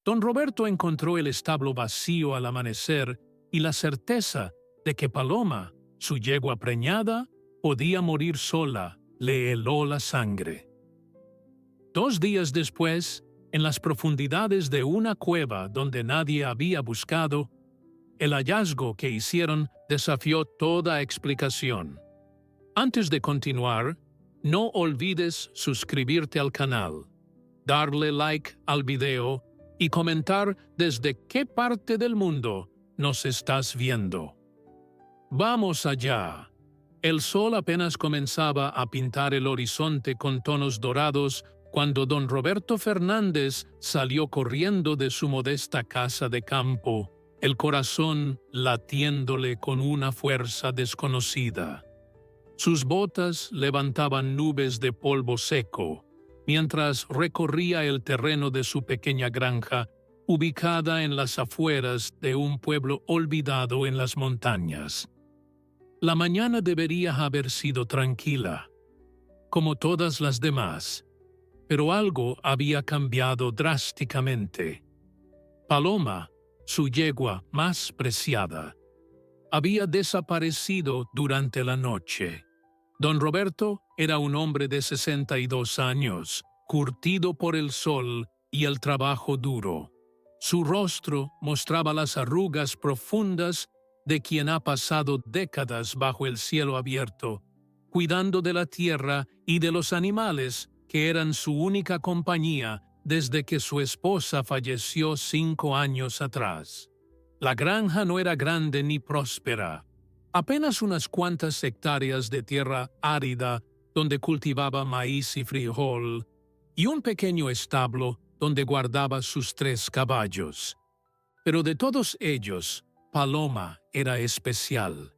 Don Roberto encontró el establo vacío al amanecer y la certeza de que Paloma, su yegua preñada, podía morir sola, le heló la sangre. 2 días después, en las profundidades de una cueva donde nadie había buscado, el hallazgo que hicieron desafió toda explicación. Antes de continuar, no olvides suscribirte al canal, darle like al video y comentar desde qué parte del mundo nos estás viendo. ¡Vamos allá! El sol apenas comenzaba a pintar el horizonte con tonos dorados cuando don Roberto Fernández salió corriendo de su modesta casa de campo, el corazón latiéndole con una fuerza desconocida. Sus botas levantaban nubes de polvo seco, mientras recorría el terreno de su pequeña granja, ubicada en las afueras de un pueblo olvidado en las montañas. La mañana debería haber sido tranquila, como todas las demás, pero algo había cambiado drásticamente. Paloma, su yegua más preciada, había desaparecido durante la noche. Don Roberto era un hombre de 62 años, curtido por el sol y el trabajo duro. Su rostro mostraba las arrugas profundas de quien ha pasado décadas bajo el cielo abierto, cuidando de la tierra y de los animales que eran su única compañía desde que su esposa falleció 5 años atrás. La granja no era grande ni próspera. Apenas unas cuantas hectáreas de tierra árida donde cultivaba maíz y frijol, y un pequeño establo donde guardaba sus 3 caballos. Pero de todos ellos, Paloma era especial.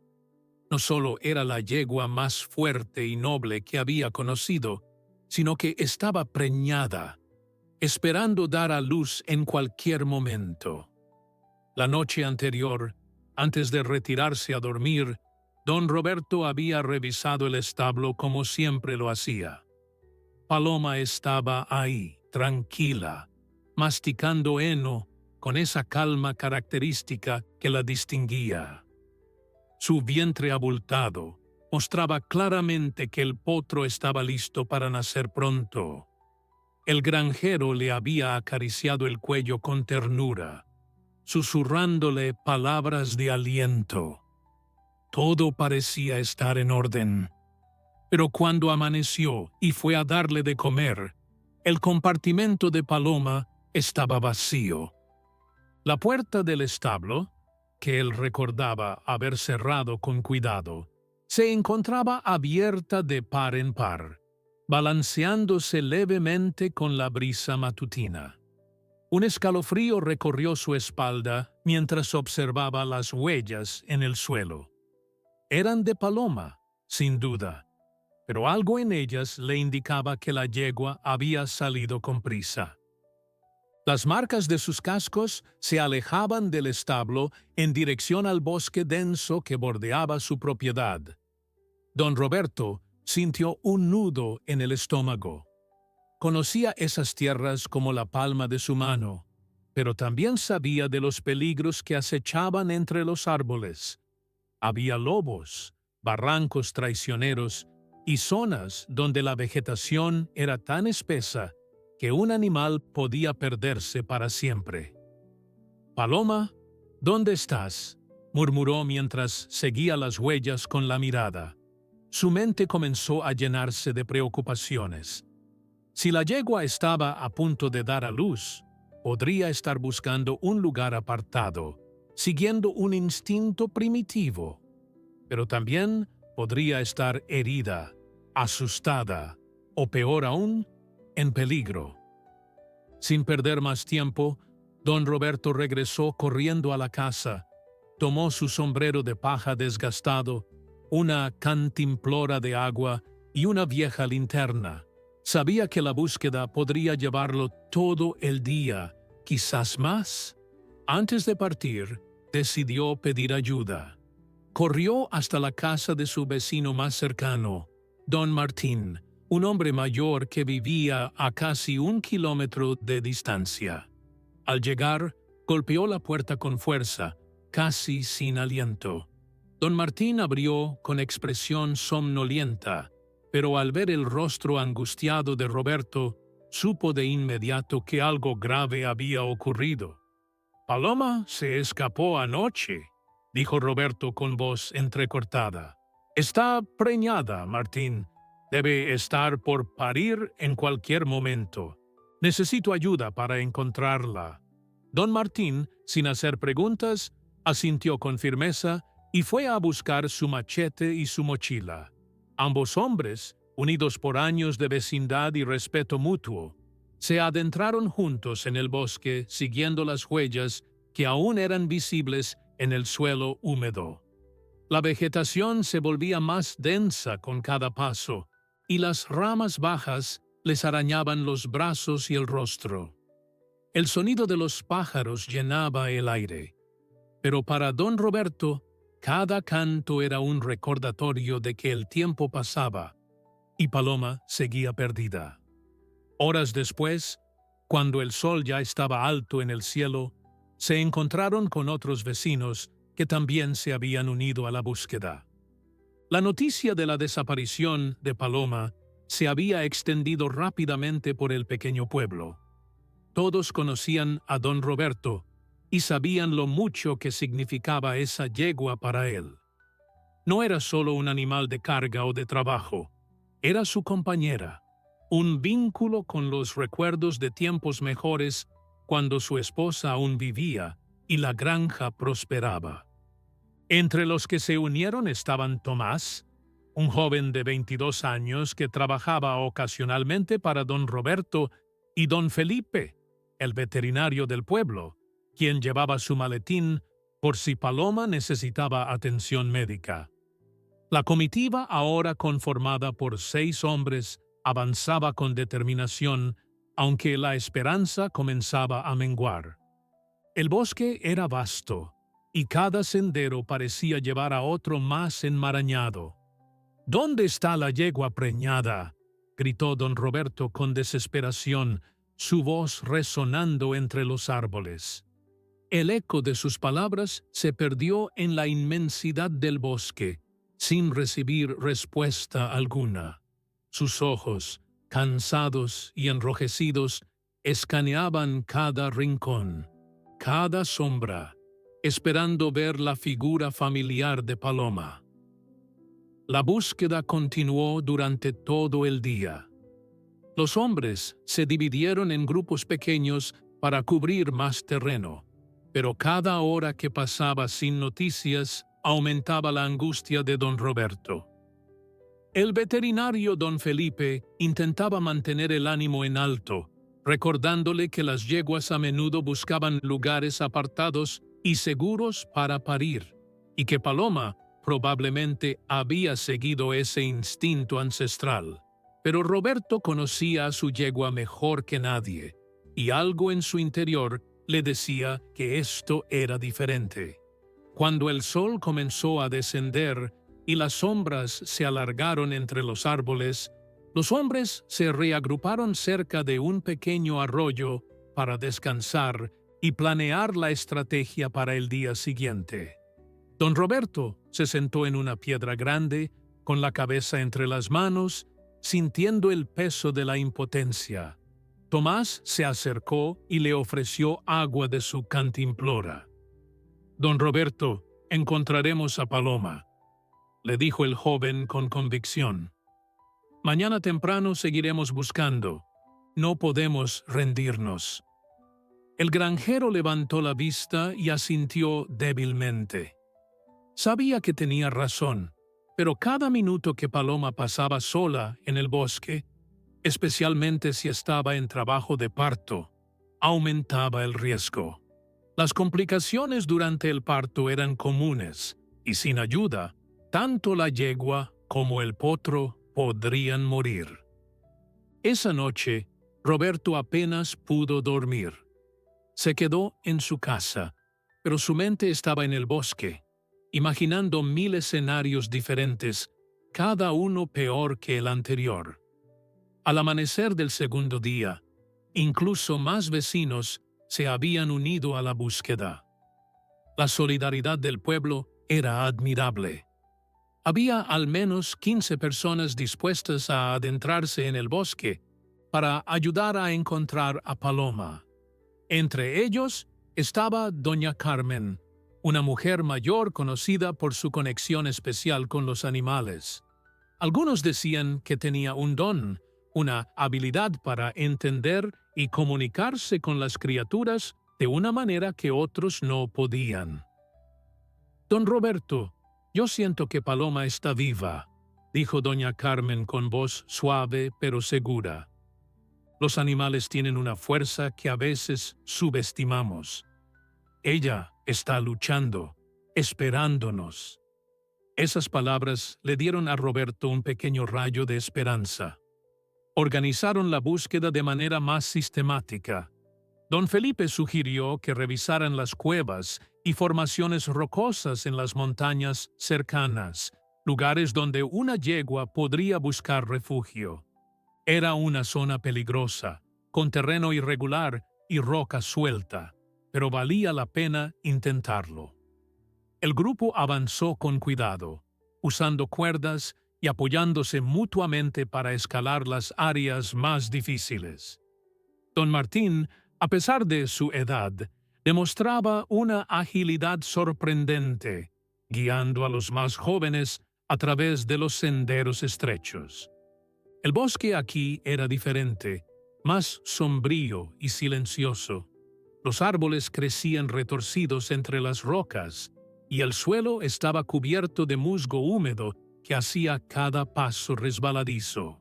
No solo era la yegua más fuerte y noble que había conocido, sino que estaba preñada, esperando dar a luz en cualquier momento. La noche anterior, antes de retirarse a dormir, don Roberto había revisado el establo como siempre lo hacía. Paloma estaba ahí, tranquila, masticando heno con esa calma característica que la distinguía. Su vientre abultado mostraba claramente que el potro estaba listo para nacer pronto. El granjero le había acariciado el cuello con ternura, susurrándole palabras de aliento. Todo parecía estar en orden. Pero cuando amaneció y fue a darle de comer, el compartimento de Paloma estaba vacío. La puerta del establo, que él recordaba haber cerrado con cuidado, se encontraba abierta de par en par, balanceándose levemente con la brisa matutina. Un escalofrío recorrió su espalda mientras observaba las huellas en el suelo. Eran de Paloma, sin duda, pero algo en ellas le indicaba que la yegua había salido con prisa. Las marcas de sus cascos se alejaban del establo en dirección al bosque denso que bordeaba su propiedad. Don Roberto sintió un nudo en el estómago. Conocía esas tierras como la palma de su mano, pero también sabía de los peligros que acechaban entre los árboles. Había lobos, barrancos traicioneros y zonas donde la vegetación era tan espesa que un animal podía perderse para siempre. «Paloma, ¿dónde estás?», murmuró mientras seguía las huellas con la mirada. Su mente comenzó a llenarse de preocupaciones. Si la yegua estaba a punto de dar a luz, podría estar buscando un lugar apartado, siguiendo un instinto primitivo. Pero también podría estar herida, asustada, o peor aún, en peligro. Sin perder más tiempo, don Roberto regresó corriendo a la casa, tomó su sombrero de paja desgastado, una cantimplora de agua y una vieja linterna. Sabía que la búsqueda podría llevarlo todo el día, quizás más. Antes de partir, decidió pedir ayuda. Corrió hasta la casa de su vecino más cercano, don Martín, un hombre mayor que vivía a casi 1 kilómetro de distancia. Al llegar, golpeó la puerta con fuerza, casi sin aliento. Don Martín abrió con expresión somnolienta, pero al ver el rostro angustiado de Roberto, supo de inmediato que algo grave había ocurrido. «Paloma se escapó anoche», dijo Roberto con voz entrecortada. «Está preñada, Martín. Debe estar por parir en cualquier momento. Necesito ayuda para encontrarla». Don Martín, sin hacer preguntas, asintió con firmeza y fue a buscar su machete y su mochila. Ambos hombres, unidos por años de vecindad y respeto mutuo, se adentraron juntos en el bosque siguiendo las huellas que aún eran visibles en el suelo húmedo. La vegetación se volvía más densa con cada paso, y las ramas bajas les arañaban los brazos y el rostro. El sonido de los pájaros llenaba el aire, pero para don Roberto, cada canto era un recordatorio de que el tiempo pasaba y Paloma seguía perdida. Horas después, cuando el sol ya estaba alto en el cielo, se encontraron con otros vecinos que también se habían unido a la búsqueda. La noticia de la desaparición de Paloma se había extendido rápidamente por el pequeño pueblo. Todos conocían a don Roberto y sabían lo mucho que significaba esa yegua para él. No era solo un animal de carga o de trabajo, era su compañera, un vínculo con los recuerdos de tiempos mejores cuando su esposa aún vivía y la granja prosperaba. Entre los que se unieron estaban Tomás, un joven de 22 años que trabajaba ocasionalmente para don Roberto, y don Felipe, el veterinario del pueblo, quien llevaba su maletín por si Paloma necesitaba atención médica. La comitiva, ahora conformada por 6 hombres, avanzaba con determinación, aunque la esperanza comenzaba a menguar. El bosque era vasto, y cada sendero parecía llevar a otro más enmarañado. «¿Dónde está la yegua preñada?», gritó don Roberto con desesperación, su voz resonando entre los árboles. El eco de sus palabras se perdió en la inmensidad del bosque, sin recibir respuesta alguna. Sus ojos, cansados y enrojecidos, escaneaban cada rincón, cada sombra, esperando ver la figura familiar de Paloma. La búsqueda continuó durante todo el día. Los hombres se dividieron en grupos pequeños para cubrir más terreno, pero cada hora que pasaba sin noticias aumentaba la angustia de don Roberto. El veterinario don Felipe intentaba mantener el ánimo en alto, recordándole que las yeguas a menudo buscaban lugares apartados y seguros para parir, y que Paloma probablemente había seguido ese instinto ancestral. Pero Roberto conocía a su yegua mejor que nadie, y algo en su interior le decía que esto era diferente. Cuando el sol comenzó a descender y las sombras se alargaron entre los árboles, los hombres se reagruparon cerca de un pequeño arroyo para descansar y planear la estrategia para el día siguiente. Don Roberto se sentó en una piedra grande, con la cabeza entre las manos, sintiendo el peso de la impotencia. Tomás se acercó y le ofreció agua de su cantimplora. «Don Roberto, encontraremos a Paloma», le dijo el joven con convicción. «Mañana temprano seguiremos buscando. No podemos rendirnos». El granjero levantó la vista y asintió débilmente. Sabía que tenía razón, pero cada minuto que Paloma pasaba sola en el bosque, especialmente si estaba en trabajo de parto, aumentaba el riesgo. Las complicaciones durante el parto eran comunes, y sin ayuda, tanto la yegua como el potro podrían morir. Esa noche, Roberto apenas pudo dormir. Se quedó en su casa, pero su mente estaba en el bosque, imaginando 1000 escenarios diferentes, cada uno peor que el anterior. Al amanecer del segundo día, incluso más vecinos se habían unido a la búsqueda. La solidaridad del pueblo era admirable. Había al menos 15 personas dispuestas a adentrarse en el bosque para ayudar a encontrar a Paloma. Entre ellos estaba doña Carmen, una mujer mayor conocida por su conexión especial con los animales. Algunos decían que tenía un don, una habilidad para entender y comunicarse con las criaturas de una manera que otros no podían. Don Roberto, yo siento que Paloma está viva, dijo doña Carmen con voz suave pero segura. Los animales tienen una fuerza que a veces subestimamos. Ella está luchando, esperándonos. Esas palabras le dieron a Roberto un pequeño rayo de esperanza. Organizaron la búsqueda de manera más sistemática. Don Felipe sugirió que revisaran las cuevas y formaciones rocosas en las montañas cercanas, lugares donde una yegua podría buscar refugio. Era una zona peligrosa, con terreno irregular y roca suelta, pero valía la pena intentarlo. El grupo avanzó con cuidado, usando cuerdas y apoyándose mutuamente para escalar las áreas más difíciles. Don Martín, a pesar de su edad, demostraba una agilidad sorprendente, guiando a los más jóvenes a través de los senderos estrechos. El bosque aquí era diferente, más sombrío y silencioso. Los árboles crecían retorcidos entre las rocas y el suelo estaba cubierto de musgo húmedo que hacía cada paso resbaladizo.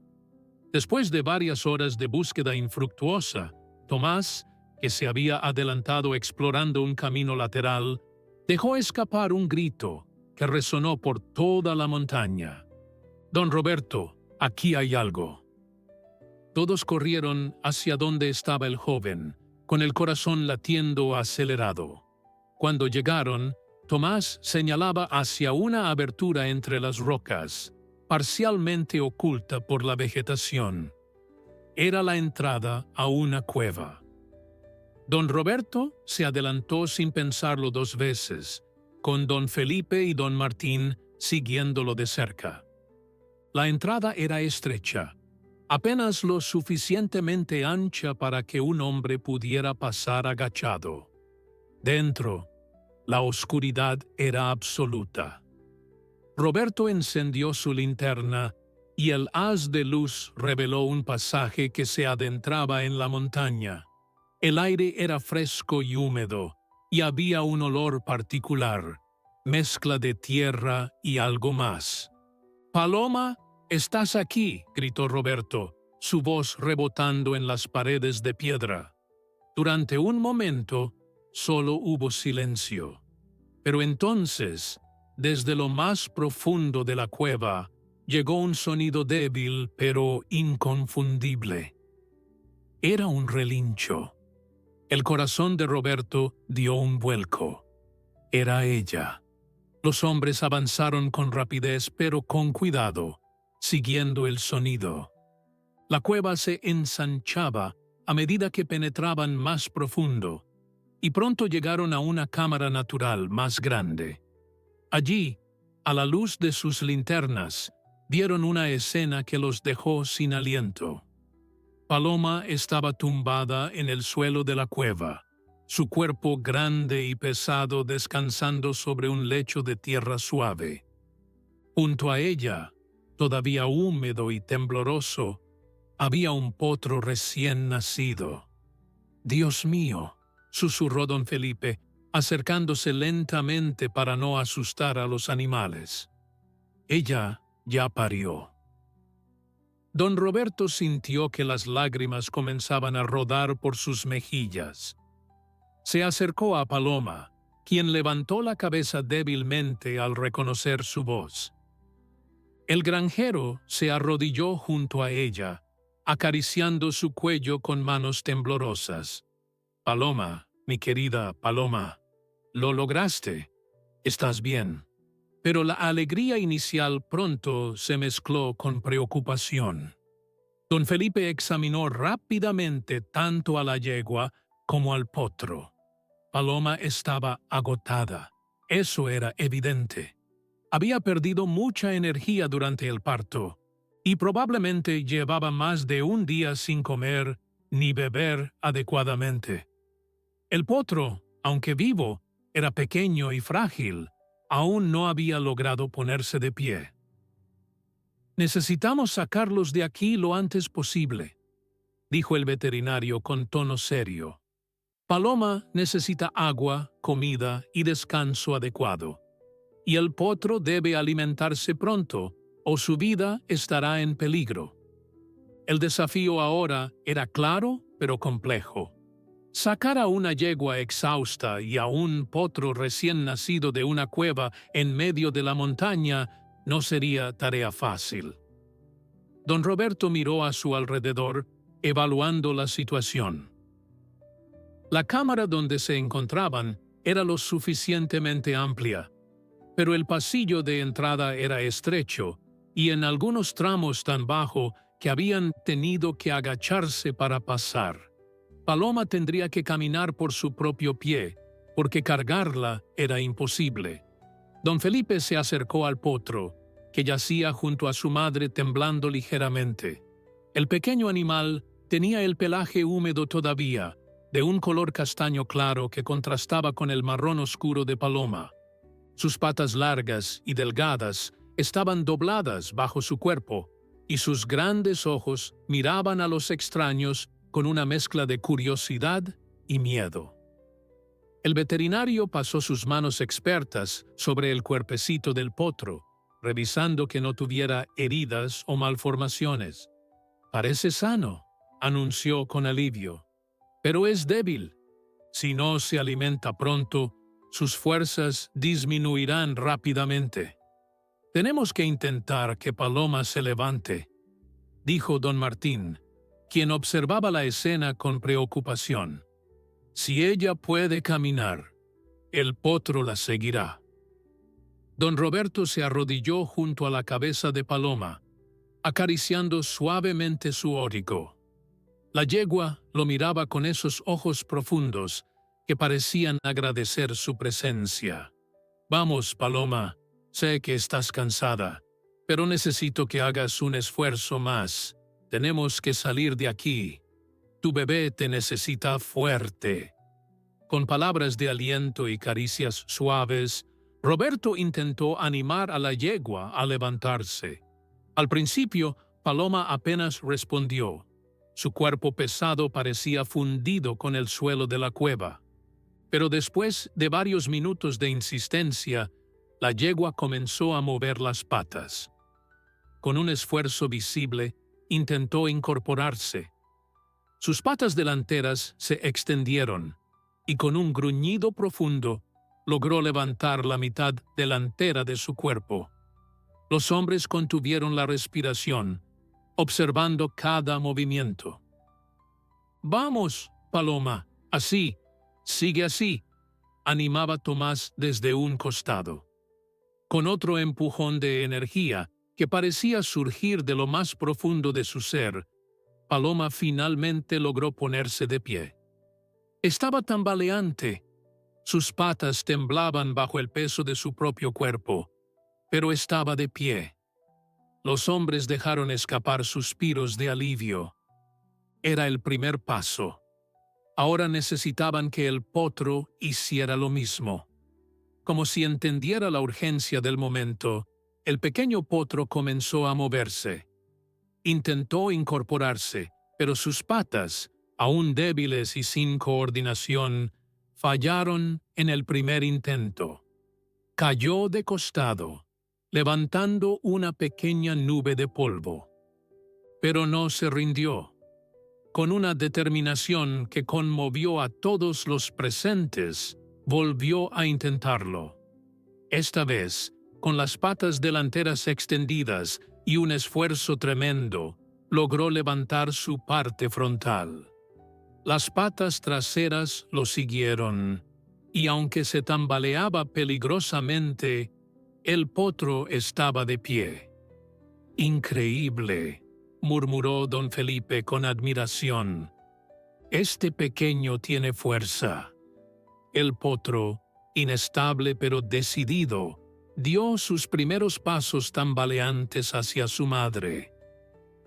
Después de varias horas de búsqueda infructuosa, Tomás, que se había adelantado explorando un camino lateral, dejó escapar un grito que resonó por toda la montaña. «Don Roberto, aquí hay algo». Todos corrieron hacia donde estaba el joven, con el corazón latiendo acelerado. Cuando llegaron, Tomás señalaba hacia una abertura entre las rocas, parcialmente oculta por la vegetación. Era la entrada a una cueva. Don Roberto se adelantó sin pensarlo 2 veces, con don Felipe y don Martín siguiéndolo de cerca. La entrada era estrecha, apenas lo suficientemente ancha para que un hombre pudiera pasar agachado. Dentro, la oscuridad era absoluta. Roberto encendió su linterna y el haz de luz reveló un pasaje que se adentraba en la montaña. El aire era fresco y húmedo, y había un olor particular, mezcla de tierra y algo más. «Paloma, estás aquí», gritó Roberto, su voz rebotando en las paredes de piedra. Durante un momento, solo hubo silencio. Pero entonces, desde lo más profundo de la cueva, llegó un sonido débil pero inconfundible. Era un relincho. El corazón de Roberto dio un vuelco. Era ella. Los hombres avanzaron con rapidez pero con cuidado, siguiendo el sonido. La cueva se ensanchaba a medida que penetraban más profundo, y pronto llegaron a una cámara natural más grande. Allí, a la luz de sus linternas, vieron una escena que los dejó sin aliento. Paloma estaba tumbada en el suelo de la cueva, su cuerpo grande y pesado descansando sobre un lecho de tierra suave. Junto a ella, todavía húmedo y tembloroso, había un potro recién nacido. «Dios mío», susurró don Felipe, acercándose lentamente para no asustar a los animales. Ella ya parió. Don Roberto sintió que las lágrimas comenzaban a rodar por sus mejillas. Se acercó a Paloma, quien levantó la cabeza débilmente al reconocer su voz. El granjero se arrodilló junto a ella, acariciando su cuello con manos temblorosas. «Paloma, mi querida Paloma, lo lograste. Estás bien». Pero la alegría inicial pronto se mezcló con preocupación. Don Felipe examinó rápidamente tanto a la yegua como al potro. Paloma estaba agotada. Eso era evidente. Había perdido mucha energía durante el parto y probablemente llevaba más de un día sin comer ni beber adecuadamente. El potro, aunque vivo, era pequeño y frágil. Aún no había logrado ponerse de pie. «Necesitamos sacarlos de aquí lo antes posible», dijo el veterinario con tono serio. «Paloma necesita agua, comida y descanso adecuado. Y el potro debe alimentarse pronto, o su vida estará en peligro». El desafío ahora era claro, pero complejo. Sacar a una yegua exhausta y a un potro recién nacido de una cueva en medio de la montaña no sería tarea fácil. Don Roberto miró a su alrededor, evaluando la situación. La cámara donde se encontraban era lo suficientemente amplia, pero el pasillo de entrada era estrecho y en algunos tramos tan bajo que habían tenido que agacharse para pasar. Paloma tendría que caminar por su propio pie, porque cargarla era imposible. Don Felipe se acercó al potro, que yacía junto a su madre temblando ligeramente. El pequeño animal tenía el pelaje húmedo todavía, de un color castaño claro que contrastaba con el marrón oscuro de Paloma. Sus patas largas y delgadas estaban dobladas bajo su cuerpo, y sus grandes ojos miraban a los extraños con una mezcla de curiosidad y miedo. El veterinario pasó sus manos expertas sobre el cuerpecito del potro, revisando que no tuviera heridas o malformaciones. «Parece sano», anunció con alivio, «pero es débil. Si no se alimenta pronto, sus fuerzas disminuirán rápidamente. Tenemos que intentar que Paloma se levante», dijo don Martín, quien observaba la escena con preocupación. «Si ella puede caminar, el potro la seguirá». Don Roberto se arrodilló junto a la cabeza de Paloma, acariciando suavemente su órigo. La yegua lo miraba con esos ojos profundos que parecían agradecer su presencia. «Vamos, Paloma, sé que estás cansada, pero necesito que hagas un esfuerzo más. Tenemos que salir de aquí. Tu bebé te necesita fuerte». Con palabras de aliento y caricias suaves, Roberto intentó animar a la yegua a levantarse. Al principio, Paloma apenas respondió. Su cuerpo pesado parecía fundido con el suelo de la cueva. Pero después de varios minutos de insistencia, la yegua comenzó a mover las patas. Con un esfuerzo visible, intentó incorporarse. Sus patas delanteras se extendieron y con un gruñido profundo logró levantar la mitad delantera de su cuerpo. Los hombres contuvieron la respiración, observando cada movimiento. «Vamos, Paloma, así, sigue así», animaba Tomás desde un costado. Con otro empujón de energía que parecía surgir de lo más profundo de su ser, Paloma finalmente logró ponerse de pie. Estaba tambaleante. Sus patas temblaban bajo el peso de su propio cuerpo, pero estaba de pie. Los hombres dejaron escapar suspiros de alivio. Era el primer paso. Ahora necesitaban que el potro hiciera lo mismo. Como si entendiera la urgencia del momento, el pequeño potro comenzó a moverse. Intentó incorporarse, pero sus patas, aún débiles y sin coordinación, fallaron en el primer intento. Cayó de costado, levantando una pequeña nube de polvo. Pero no se rindió. Con una determinación que conmovió a todos los presentes, volvió a intentarlo. Esta vez, con las patas delanteras extendidas y un esfuerzo tremendo, logró levantar su parte frontal. Las patas traseras lo siguieron, y aunque se tambaleaba peligrosamente, el potro estaba de pie. «Increíble», murmuró don Felipe con admiración. Este pequeño tiene fuerza. El potro, inestable pero decidido, dio sus primeros pasos tambaleantes hacia su madre.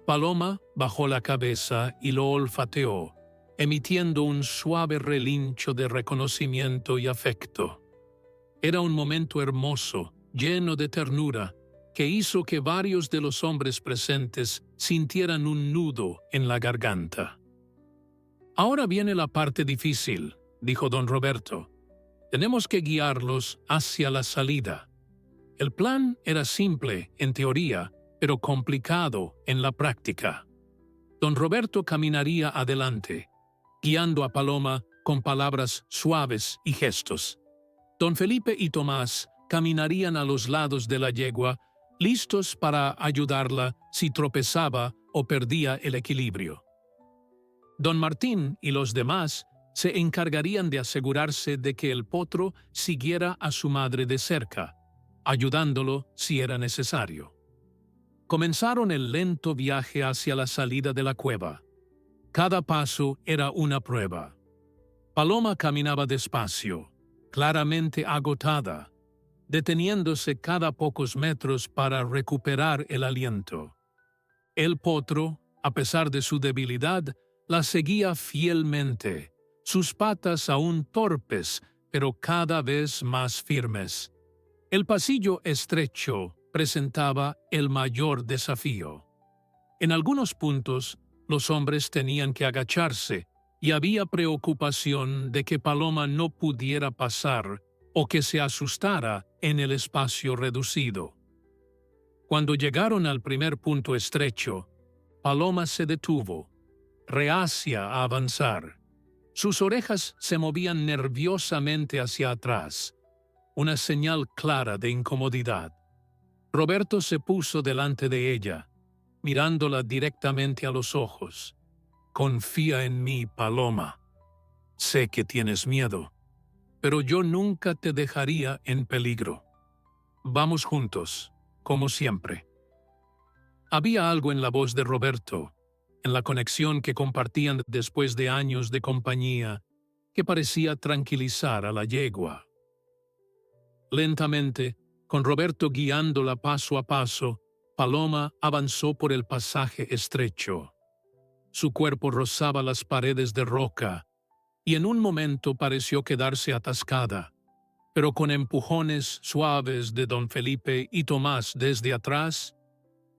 Paloma bajó la cabeza y lo olfateó, emitiendo un suave relincho de reconocimiento y afecto. Era un momento hermoso, lleno de ternura, que hizo que varios de los hombres presentes sintieran un nudo en la garganta. «Ahora viene la parte difícil», dijo don Roberto. «Tenemos que guiarlos hacia la salida». El plan era simple en teoría, pero complicado en la práctica. Don Roberto caminaría adelante, guiando a Paloma con palabras suaves y gestos. Don Felipe y Tomás caminarían a los lados de la yegua, listos para ayudarla si tropezaba o perdía el equilibrio. Don Martín y los demás se encargarían de asegurarse de que el potro siguiera a su madre de cerca, ayudándolo si era necesario. Comenzaron el lento viaje hacia la salida de la cueva. Cada paso era una prueba. Paloma caminaba despacio, claramente agotada, deteniéndose cada pocos metros para recuperar el aliento. El potro, a pesar de su debilidad, la seguía fielmente, sus patas aún torpes, pero cada vez más firmes. El pasillo estrecho presentaba el mayor desafío. En algunos puntos, los hombres tenían que agacharse y había preocupación de que Paloma no pudiera pasar o que se asustara en el espacio reducido. Cuando llegaron al primer punto estrecho, Paloma se detuvo, reacia a avanzar. Sus orejas se movían nerviosamente hacia atrás, una señal clara de incomodidad. Roberto se puso delante de ella, mirándola directamente a los ojos. «Confía en mí, Paloma. Sé que tienes miedo, pero yo nunca te dejaría en peligro. Vamos juntos, como siempre». Había algo en la voz de Roberto, en la conexión que compartían después de años de compañía, que parecía tranquilizar a la yegua. Lentamente, con Roberto guiándola paso a paso, Paloma avanzó por el pasaje estrecho. Su cuerpo rozaba las paredes de roca, y en un momento pareció quedarse atascada, pero con empujones suaves de don Felipe y Tomás desde atrás,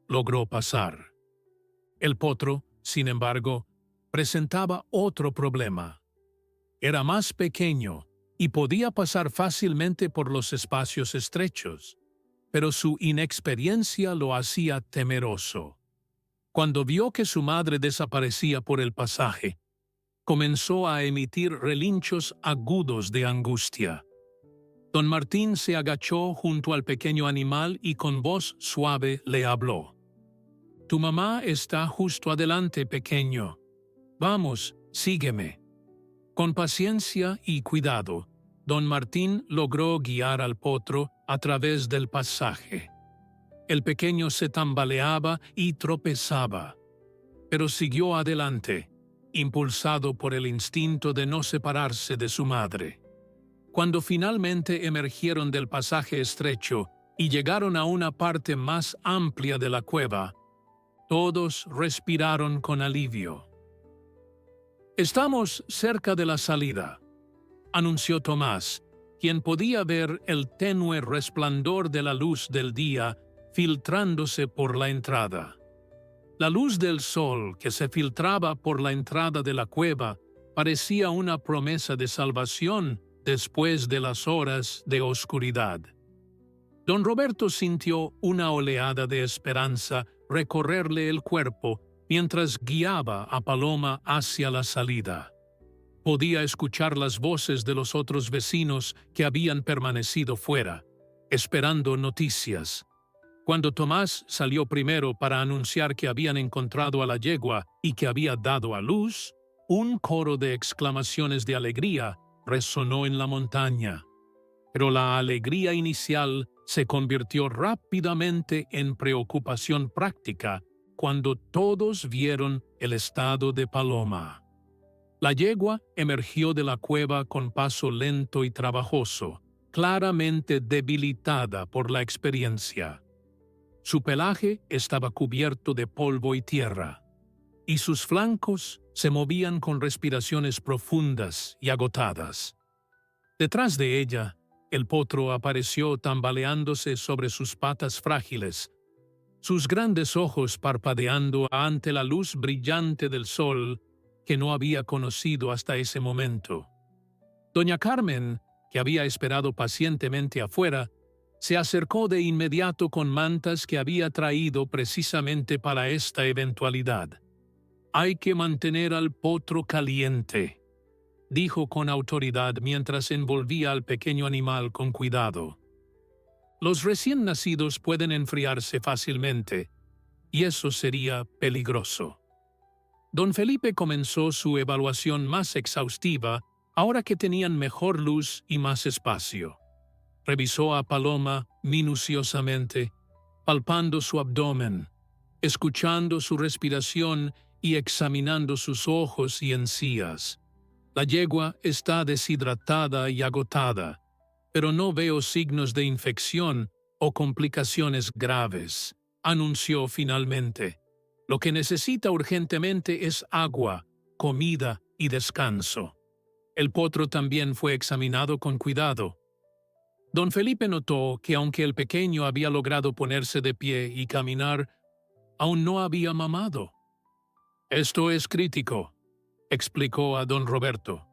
logró pasar. El potro, sin embargo, presentaba otro problema. Era más pequeño y podía pasar fácilmente por los espacios estrechos, pero su inexperiencia lo hacía temeroso. Cuando vio que su madre desaparecía por el pasaje, comenzó a emitir relinchos agudos de angustia. Don Martín se agachó junto al pequeño animal y con voz suave le habló. «Tu mamá está justo adelante, pequeño. Vamos, sígueme». Con paciencia y cuidado, don Martín logró guiar al potro a través del pasaje. El pequeño se tambaleaba y tropezaba, pero siguió adelante, impulsado por el instinto de no separarse de su madre. Cuando finalmente emergieron del pasaje estrecho y llegaron a una parte más amplia de la cueva, todos respiraron con alivio. «Estamos cerca de la salida», anunció Tomás, quien podía ver el tenue resplandor de la luz del día filtrándose por la entrada. La luz del sol que se filtraba por la entrada de la cueva parecía una promesa de salvación después de las horas de oscuridad. Don Roberto sintió una oleada de esperanza recorrerle el cuerpo mientras guiaba a Paloma hacia la salida. Podía escuchar las voces de los otros vecinos que habían permanecido fuera, esperando noticias. Cuando Tomás salió primero para anunciar que habían encontrado a la yegua y que había dado a luz, un coro de exclamaciones de alegría resonó en la montaña. Pero la alegría inicial se convirtió rápidamente en preocupación práctica cuando todos vieron el estado de Paloma. La yegua emergió de la cueva con paso lento y trabajoso, claramente debilitada por la experiencia. Su pelaje estaba cubierto de polvo y tierra, y sus flancos se movían con respiraciones profundas y agotadas. Detrás de ella, el potro apareció tambaleándose sobre sus patas frágiles, sus grandes ojos parpadeando ante la luz brillante del sol que no había conocido hasta ese momento. Doña Carmen, que había esperado pacientemente afuera, se acercó de inmediato con mantas que había traído precisamente para esta eventualidad. «Hay que mantener al potro caliente», dijo con autoridad mientras envolvía al pequeño animal con cuidado. «Los recién nacidos pueden enfriarse fácilmente, y eso sería peligroso». Don Felipe comenzó su evaluación más exhaustiva ahora que tenían mejor luz y más espacio. Revisó a Paloma minuciosamente, palpando su abdomen, escuchando su respiración y examinando sus ojos y encías. «La yegua está deshidratada y agotada, pero no veo signos de infección o complicaciones graves», anunció finalmente. «Lo que necesita urgentemente es agua, comida y descanso». El potro también fue examinado con cuidado. Don Felipe notó que aunque el pequeño había logrado ponerse de pie y caminar, aún no había mamado. «Esto es crítico», explicó a don Roberto.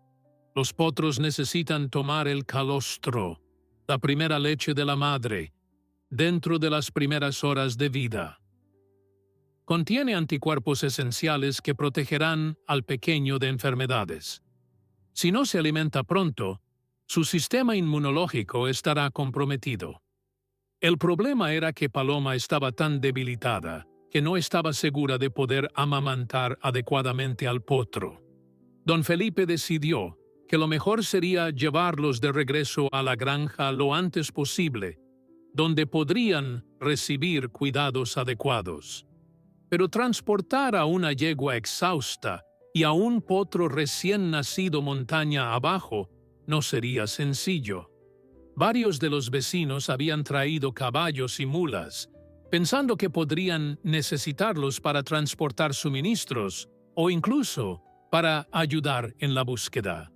«Los potros necesitan tomar el calostro, la primera leche de la madre, dentro de las primeras horas de vida. Contiene anticuerpos esenciales que protegerán al pequeño de enfermedades. Si no se alimenta pronto, su sistema inmunológico estará comprometido». El problema era que Paloma estaba tan debilitada que no estaba segura de poder amamantar adecuadamente al potro. Don Felipe decidió que lo mejor sería llevarlos de regreso a la granja lo antes posible, donde podrían recibir cuidados adecuados. Pero transportar a una yegua exhausta y a un potro recién nacido montaña abajo no sería sencillo. Varios de los vecinos habían traído caballos y mulas, pensando que podrían necesitarlos para transportar suministros o incluso para ayudar en la búsqueda.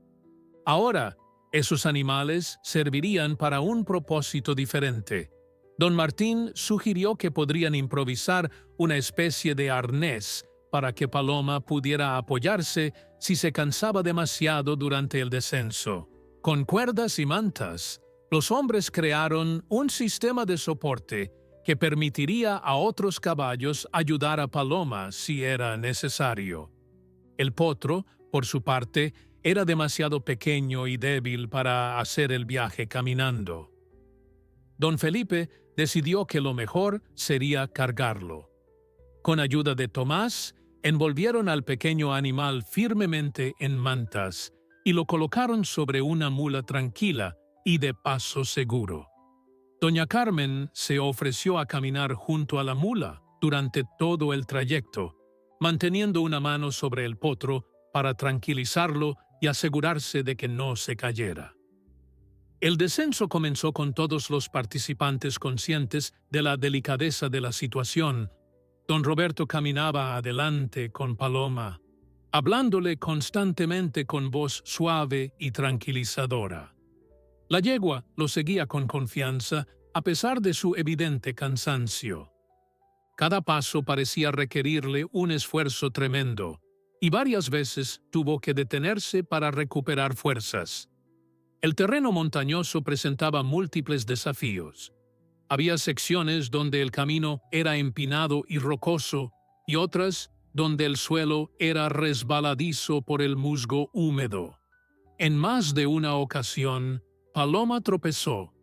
Ahora, esos animales servirían para un propósito diferente. Don Martín sugirió que podrían improvisar una especie de arnés para que Paloma pudiera apoyarse si se cansaba demasiado durante el descenso. Con cuerdas y mantas, los hombres crearon un sistema de soporte que permitiría a otros caballos ayudar a Paloma si era necesario. El potro, por su parte, era demasiado pequeño y débil para hacer el viaje caminando. Don Felipe decidió que lo mejor sería cargarlo. Con ayuda de Tomás, envolvieron al pequeño animal firmemente en mantas y lo colocaron sobre una mula tranquila y de paso seguro. Doña Carmen se ofreció a caminar junto a la mula durante todo el trayecto, manteniendo una mano sobre el potro para tranquilizarlo y asegurarse de que no se cayera. El descenso comenzó con todos los participantes conscientes de la delicadeza de la situación. Don Roberto caminaba adelante con Paloma, hablándole constantemente con voz suave y tranquilizadora. La yegua lo seguía con confianza a pesar de su evidente cansancio. Cada paso parecía requerirle un esfuerzo tremendo, y varias veces tuvo que detenerse para recuperar fuerzas. El terreno montañoso presentaba múltiples desafíos. Había secciones donde el camino era empinado y rocoso, y otras donde el suelo era resbaladizo por el musgo húmedo. En más de una ocasión, Paloma tropezó,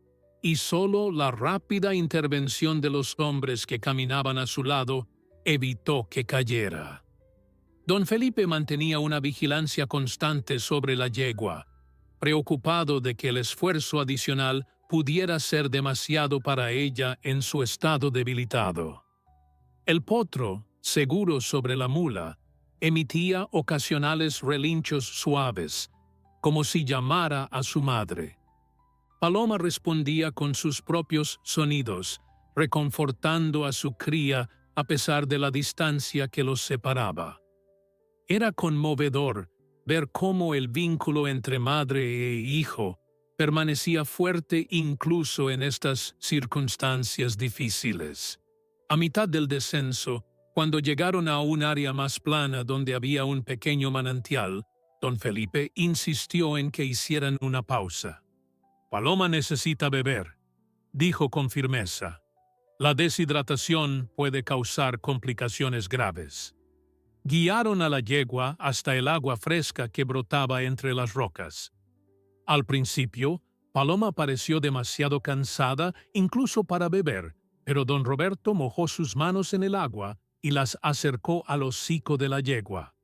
y solo la rápida intervención de los hombres que caminaban a su lado evitó que cayera. Don Felipe mantenía una vigilancia constante sobre la yegua, preocupado de que el esfuerzo adicional pudiera ser demasiado para ella en su estado debilitado. El potro, seguro sobre la mula, emitía ocasionales relinchos suaves, como si llamara a su madre. Paloma respondía con sus propios sonidos, reconfortando a su cría a pesar de la distancia que los separaba. Era conmovedor ver cómo el vínculo entre madre e hijo permanecía fuerte incluso en estas circunstancias difíciles. A mitad del descenso, cuando llegaron a un área más plana donde había un pequeño manantial, don Felipe insistió en que hicieran una pausa. «Paloma necesita beber», dijo con firmeza. «La deshidratación puede causar complicaciones graves». Guiaron a la yegua hasta el agua fresca que brotaba entre las rocas. Al principio, Paloma pareció demasiado cansada incluso para beber, pero don Roberto mojó sus manos en el agua y las acercó al hocico de la yegua.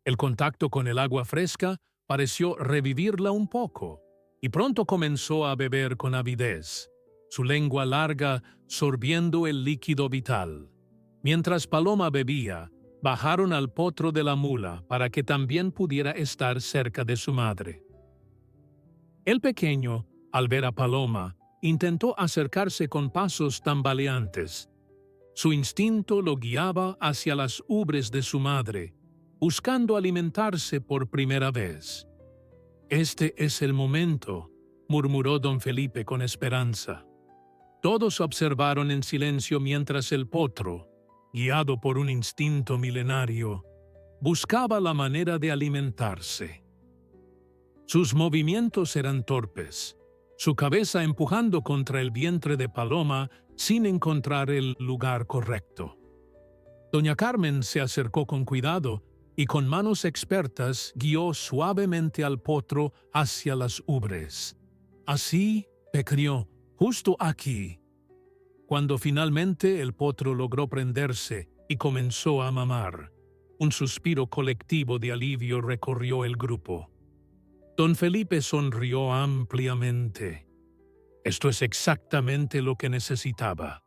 El contacto con el agua fresca pareció revivirla un poco, y pronto comenzó a beber con avidez, su lengua larga sorbiendo el líquido vital. Mientras Paloma bebía, bajaron al potro de la mula para que también pudiera estar cerca de su madre. El pequeño, al ver a Paloma, intentó acercarse con pasos tambaleantes. Su instinto lo guiaba hacia las ubres de su madre, buscando alimentarse por primera vez. «Este es el momento», murmuró don Felipe con esperanza. Todos observaron en silencio mientras el potro, guiado por un instinto milenario, buscaba la manera de alimentarse. Sus movimientos eran torpes, su cabeza empujando contra el vientre de Paloma sin encontrar el lugar correcto. Doña Carmen se acercó con cuidado y con manos expertas guió suavemente al potro hacia las ubres. «Así, pequeño, justo aquí». Cuando finalmente el potro logró prenderse y comenzó a mamar, un suspiro colectivo de alivio recorrió el grupo. Don Felipe sonrió ampliamente. Esto es exactamente lo que necesitaba.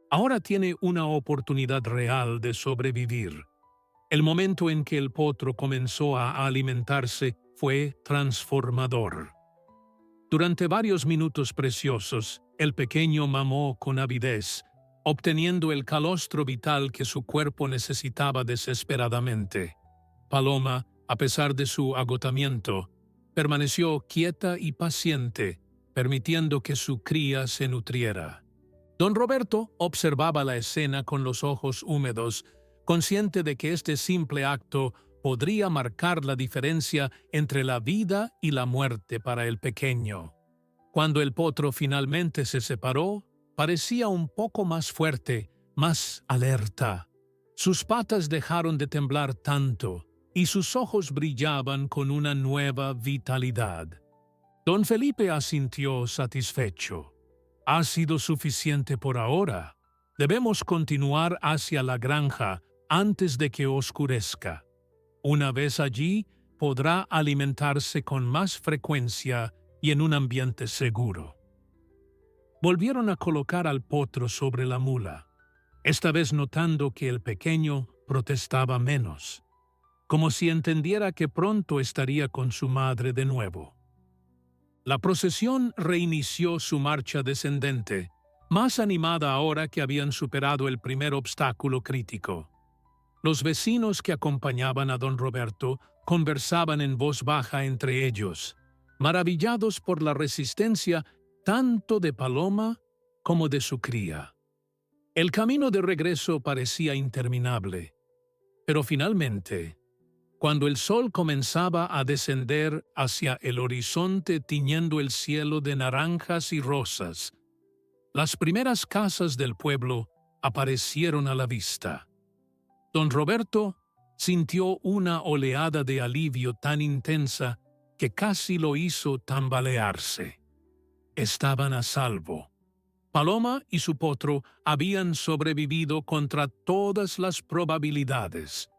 Ahora tiene una oportunidad real de sobrevivir. El momento en que el potro comenzó a alimentarse fue transformador. Durante varios minutos preciosos, el pequeño mamó con avidez, obteniendo el calostro vital que su cuerpo necesitaba desesperadamente. Paloma, a pesar de su agotamiento, permaneció quieta y paciente, permitiendo que su cría se nutriera. Don Roberto observaba la escena con los ojos húmedos, consciente de que este simple acto podría marcar la diferencia entre la vida y la muerte para el pequeño. Cuando el potro finalmente se separó, parecía un poco más fuerte, más alerta. Sus patas dejaron de temblar tanto y sus ojos brillaban con una nueva vitalidad. Don Felipe asintió satisfecho. «Ha sido suficiente por ahora. Debemos continuar hacia la granja antes de que oscurezca. Una vez allí, podrá alimentarse con más frecuencia y en un ambiente seguro». Volvieron a colocar al potro sobre la mula, esta vez notando que el pequeño protestaba menos, como si entendiera que pronto estaría con su madre de nuevo. La procesión reinició su marcha descendente, más animada ahora que habían superado el primer obstáculo crítico. Los vecinos que acompañaban a don Roberto conversaban en voz baja entre ellos, maravillados por la resistencia tanto de Paloma como de su cría. El camino de regreso parecía interminable, pero finalmente, cuando el sol comenzaba a descender hacia el horizonte tiñendo el cielo de naranjas y rosas, las primeras casas del pueblo aparecieron a la vista. Don Roberto sintió una oleada de alivio tan intensa que casi lo hizo tambalearse. Estaban a salvo. Paloma y su potro habían sobrevivido contra todas las probabilidades.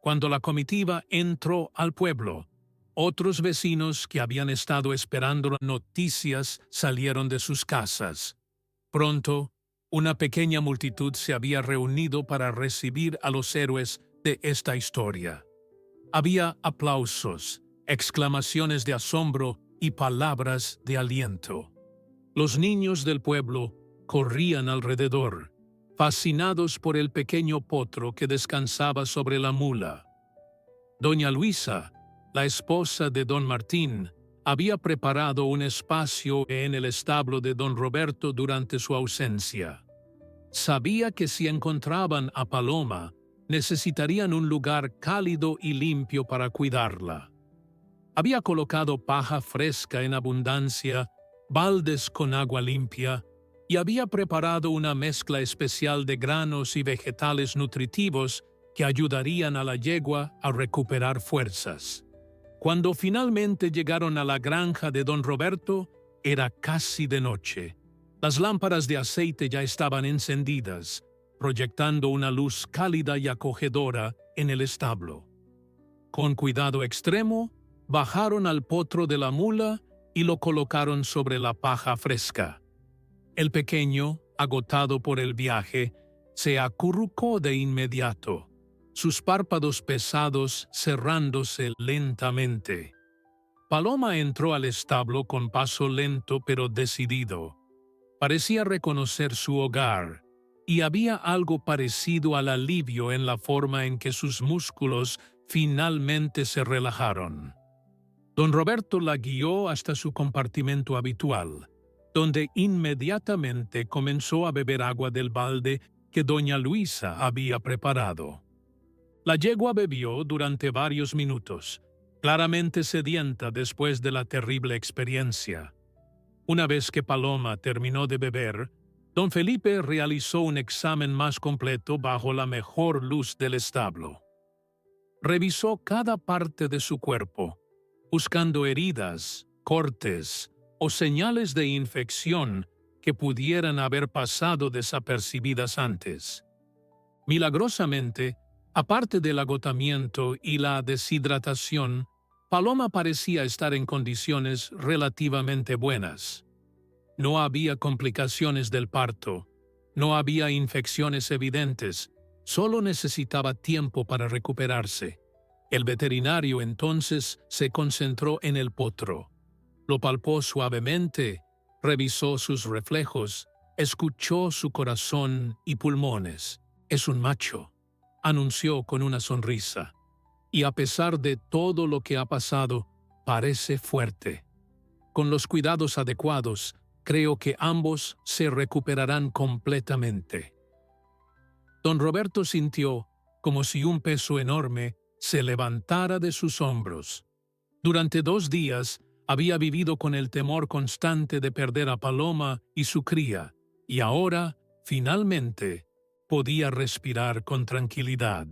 Cuando la comitiva entró al pueblo, otros vecinos que habían estado esperando noticias salieron de sus casas. Pronto, una pequeña multitud se había reunido para recibir a los héroes de esta historia. Había aplausos, exclamaciones de asombro y palabras de aliento. Los niños del pueblo corrían alrededor, fascinados por el pequeño potro que descansaba sobre la mula. Doña Luisa, la esposa de don Martín, había preparado un espacio en el establo de don Roberto durante su ausencia. Sabía que si encontraban a Paloma, necesitarían un lugar cálido y limpio para cuidarla. Había colocado paja fresca en abundancia, baldes con agua limpia, y había preparado una mezcla especial de granos y vegetales nutritivos que ayudarían a la yegua a recuperar fuerzas. Cuando finalmente llegaron a la granja de don Roberto, era casi de noche. Las lámparas de aceite ya estaban encendidas, proyectando una luz cálida y acogedora en el establo. Con cuidado extremo, bajaron al potro de la mula y lo colocaron sobre la paja fresca. El pequeño, agotado por el viaje, se acurrucó de inmediato, sus párpados pesados cerrándose lentamente. Paloma entró al establo con paso lento pero decidido. Parecía reconocer su hogar, y había algo parecido al alivio en la forma en que sus músculos finalmente se relajaron. Don Roberto la guió hasta su compartimento habitual, donde inmediatamente comenzó a beber agua del balde que doña Luisa había preparado. La yegua bebió durante varios minutos, claramente sedienta después de la terrible experiencia. Una vez que Paloma terminó de beber, don Felipe realizó un examen más completo bajo la mejor luz del establo. Revisó cada parte de su cuerpo, buscando heridas, cortes o señales de infección que pudieran haber pasado desapercibidas antes. Milagrosamente, aparte del agotamiento y la deshidratación, Paloma parecía estar en condiciones relativamente buenas. No había complicaciones del parto, no había infecciones evidentes, solo necesitaba tiempo para recuperarse. El veterinario entonces se concentró en el potro. Lo palpó suavemente, revisó sus reflejos, escuchó su corazón y pulmones. «Es un macho», anunció con una sonrisa. «Y a pesar de todo lo que ha pasado, parece fuerte. Con los cuidados adecuados, creo que ambos se recuperarán completamente». Don Roberto sintió como si un peso enorme se levantara de sus hombros. Durante 2 días había vivido con el temor constante de perder a Paloma y su cría, y ahora, finalmente, podía respirar con tranquilidad.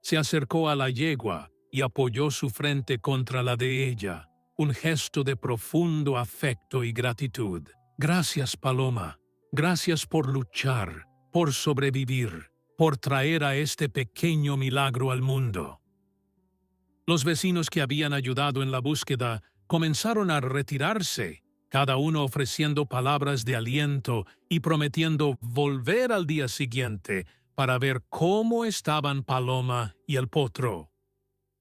Se acercó a la yegua y apoyó su frente contra la de ella, un gesto de profundo afecto y gratitud. «Gracias, Paloma. Gracias por luchar, por sobrevivir, por traer a este pequeño milagro al mundo». Los vecinos que habían ayudado en la búsqueda comenzaron a retirarse, cada uno ofreciendo palabras de aliento y prometiendo volver al día siguiente para ver cómo estaban Paloma y el potro.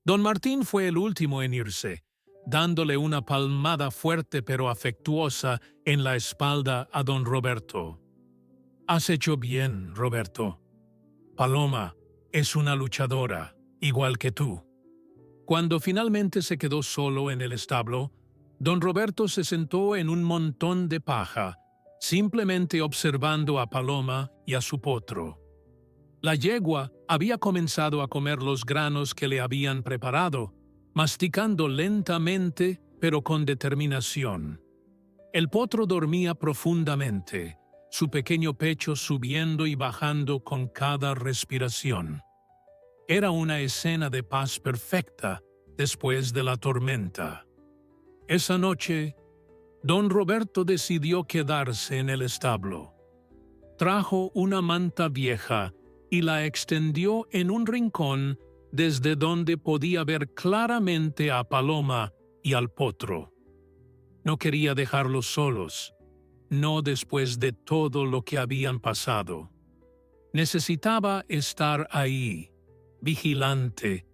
Don Martín fue el último en irse, dándole una palmada fuerte pero afectuosa en la espalda a don Roberto. «Has hecho bien, Roberto. Paloma es una luchadora, igual que tú». Cuando finalmente se quedó solo en el establo, don Roberto se sentó en un montón de paja, simplemente observando a Paloma y a su potro. La yegua había comenzado a comer los granos que le habían preparado, masticando lentamente pero con determinación. El potro dormía profundamente, su pequeño pecho subiendo y bajando con cada respiración. Era una escena de paz perfecta después de la tormenta. Esa noche, don Roberto decidió quedarse en el establo. Trajo una manta vieja y la extendió en un rincón desde donde podía ver claramente a Paloma y al potro. No quería dejarlos solos, no después de todo lo que habían pasado. Necesitaba estar ahí, vigilante,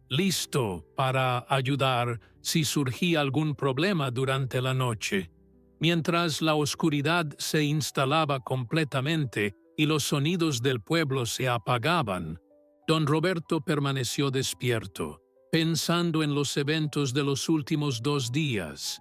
listo para ayudar si surgía algún problema durante la noche. Mientras la oscuridad se instalaba completamente y los sonidos del pueblo se apagaban, don Roberto permaneció despierto, pensando en los eventos de los últimos 2 días.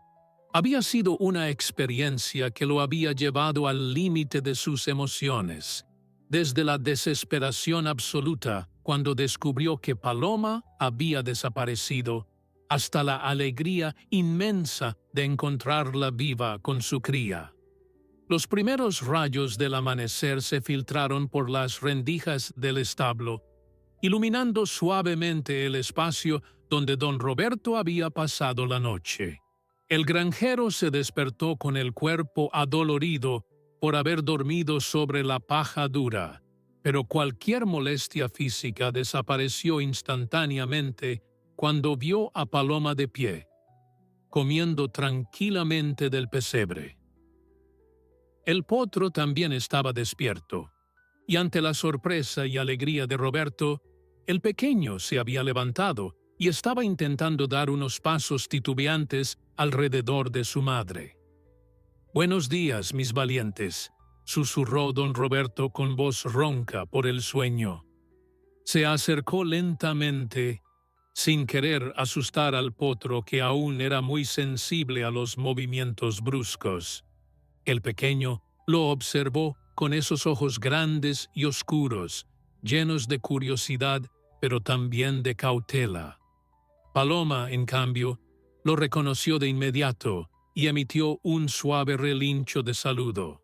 Había sido una experiencia que lo había llevado al límite de sus emociones, desde la desesperación absoluta cuando descubrió que Paloma había desaparecido, hasta la alegría inmensa de encontrarla viva con su cría. Los primeros rayos del amanecer se filtraron por las rendijas del establo, iluminando suavemente el espacio donde don Roberto había pasado la noche. El granjero se despertó con el cuerpo adolorido por haber dormido sobre la paja dura, pero cualquier molestia física desapareció instantáneamente cuando vio a Paloma de pie, comiendo tranquilamente del pesebre. El potro también estaba despierto, y ante la sorpresa y alegría de Roberto, el pequeño se había levantado y estaba intentando dar unos pasos titubeantes alrededor de su madre. «Buenos días, mis valientes», susurró don Roberto con voz ronca por el sueño. Se acercó lentamente, sin querer asustar al potro que aún era muy sensible a los movimientos bruscos. El pequeño lo observó con esos ojos grandes y oscuros, llenos de curiosidad, pero también de cautela. Paloma, en cambio, lo reconoció de inmediato y emitió un suave relincho de saludo.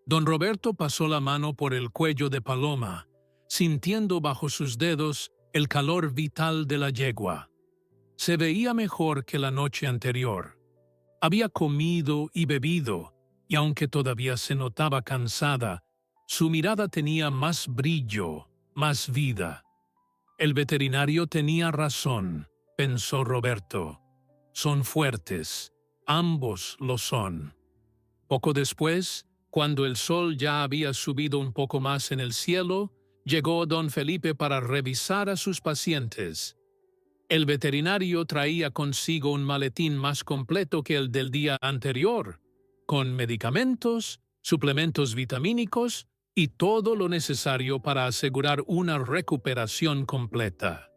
Don Roberto pasó la mano por el cuello de Paloma, sintiendo bajo sus dedos el calor vital de la yegua. Se veía mejor que la noche anterior. Había comido y bebido, y aunque todavía se notaba cansada, su mirada tenía más brillo, más vida. El veterinario tenía razón, pensó Roberto. Son fuertes, ambos lo son. Poco después, cuando el sol ya había subido un poco más en el cielo, llegó don Felipe para revisar a sus pacientes. El veterinario traía consigo un maletín más completo que el del día anterior, con medicamentos, suplementos vitamínicos y todo lo necesario para asegurar una recuperación completa.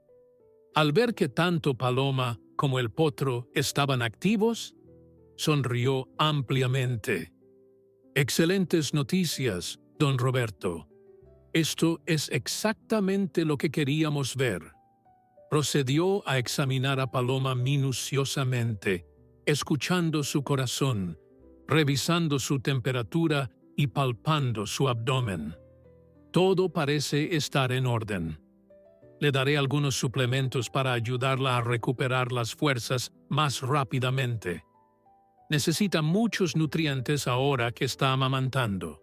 Al ver que tanto Paloma como el potro estaban activos, sonrió ampliamente. «Excelentes noticias, don Roberto. Esto es exactamente lo que queríamos ver». Procedió a examinar a Paloma minuciosamente, escuchando su corazón, revisando su temperatura y palpando su abdomen. Todo parece estar en orden. Le daré algunos suplementos para ayudarla a recuperar las fuerzas más rápidamente. Necesita muchos nutrientes ahora que está amamantando.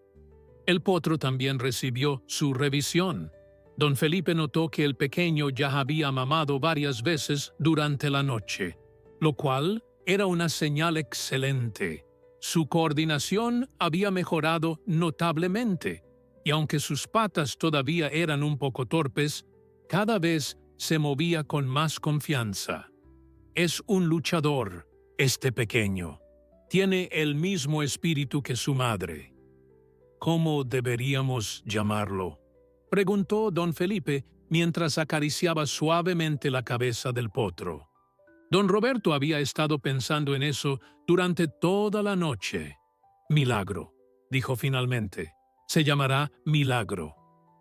El potro también recibió su revisión. Don Felipe notó que el pequeño ya había mamado varias veces durante la noche, lo cual era una señal excelente. Su coordinación había mejorado notablemente, y aunque sus patas todavía eran un poco torpes, cada vez se movía con más confianza. Es un luchador, este pequeño. Tiene el mismo espíritu que su madre. ¿Cómo deberíamos llamarlo?, preguntó don Felipe mientras acariciaba suavemente la cabeza del potro. Don Roberto había estado pensando en eso durante toda la noche. «Milagro», dijo finalmente. «Se llamará Milagro,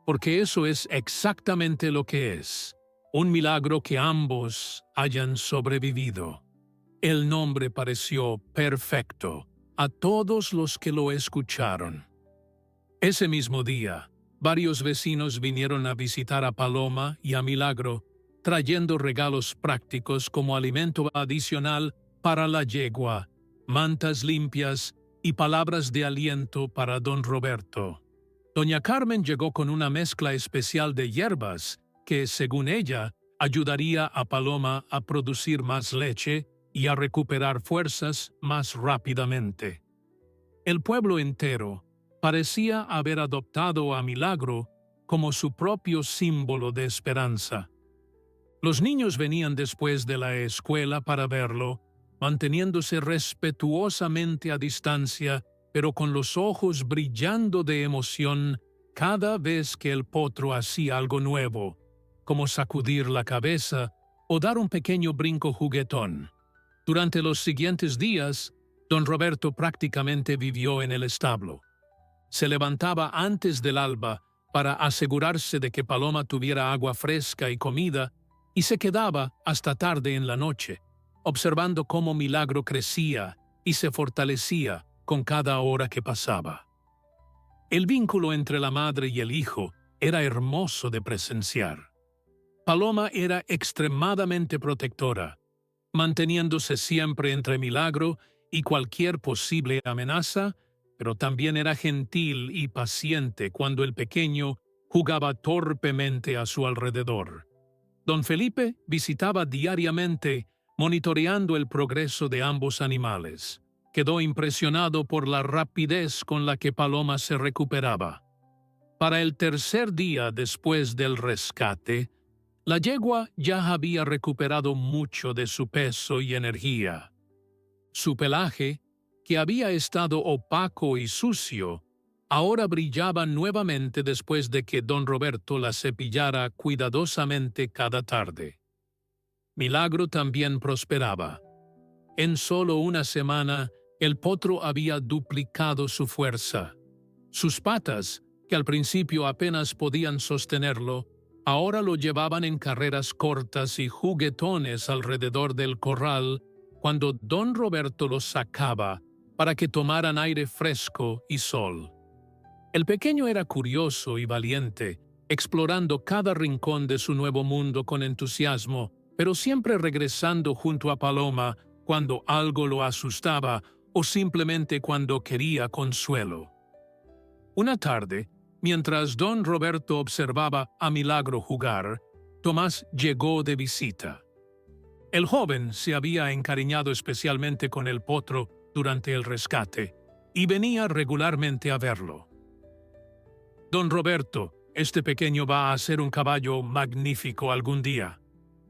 porque eso es exactamente lo que es. Un milagro que ambos hayan sobrevivido». El nombre pareció perfecto a todos los que lo escucharon. Ese mismo día, varios vecinos vinieron a visitar a Paloma y a Milagro, trayendo regalos prácticos como alimento adicional para la yegua, mantas limpias y palabras de aliento para don Roberto. Doña Carmen llegó con una mezcla especial de hierbas que, según ella, ayudaría a Paloma a producir más leche y a recuperar fuerzas más rápidamente. El pueblo entero parecía haber adoptado a Milagro como su propio símbolo de esperanza. Los niños venían después de la escuela para verlo, manteniéndose respetuosamente a distancia, pero con los ojos brillando de emoción cada vez que el potro hacía algo nuevo, como sacudir la cabeza o dar un pequeño brinco juguetón. Durante los siguientes días, don Roberto prácticamente vivió en el establo. Se levantaba antes del alba para asegurarse de que Paloma tuviera agua fresca y comida, y se quedaba hasta tarde en la noche, observando cómo Milagro crecía y se fortalecía con cada hora que pasaba. El vínculo entre la madre y el hijo era hermoso de presenciar. Paloma era extremadamente protectora, manteniéndose siempre entre Milagro y cualquier posible amenaza, pero también era gentil y paciente cuando el pequeño jugaba torpemente a su alrededor. Don Felipe visitaba diariamente, monitoreando el progreso de ambos animales. Quedó impresionado por la rapidez con la que Paloma se recuperaba. Para el tercer día después del rescate, la yegua ya había recuperado mucho de su peso y energía. Su pelaje, que había estado opaco y sucio, ahora brillaba nuevamente después de que don Roberto la cepillara cuidadosamente cada tarde. Milagro también prosperaba. En solo una semana, el potro había duplicado su fuerza. Sus patas, que al principio apenas podían sostenerlo, ahora lo llevaban en carreras cortas y juguetones alrededor del corral cuando don Roberto los sacaba para que tomaran aire fresco y sol. El pequeño era curioso y valiente, explorando cada rincón de su nuevo mundo con entusiasmo, pero siempre regresando junto a Paloma cuando algo lo asustaba o simplemente cuando quería consuelo. Una tarde, mientras don Roberto observaba a Milagro jugar, Tomás llegó de visita. El joven se había encariñado especialmente con el potro durante el rescate y venía regularmente a verlo. «Don Roberto, este pequeño va a ser un caballo magnífico algún día»,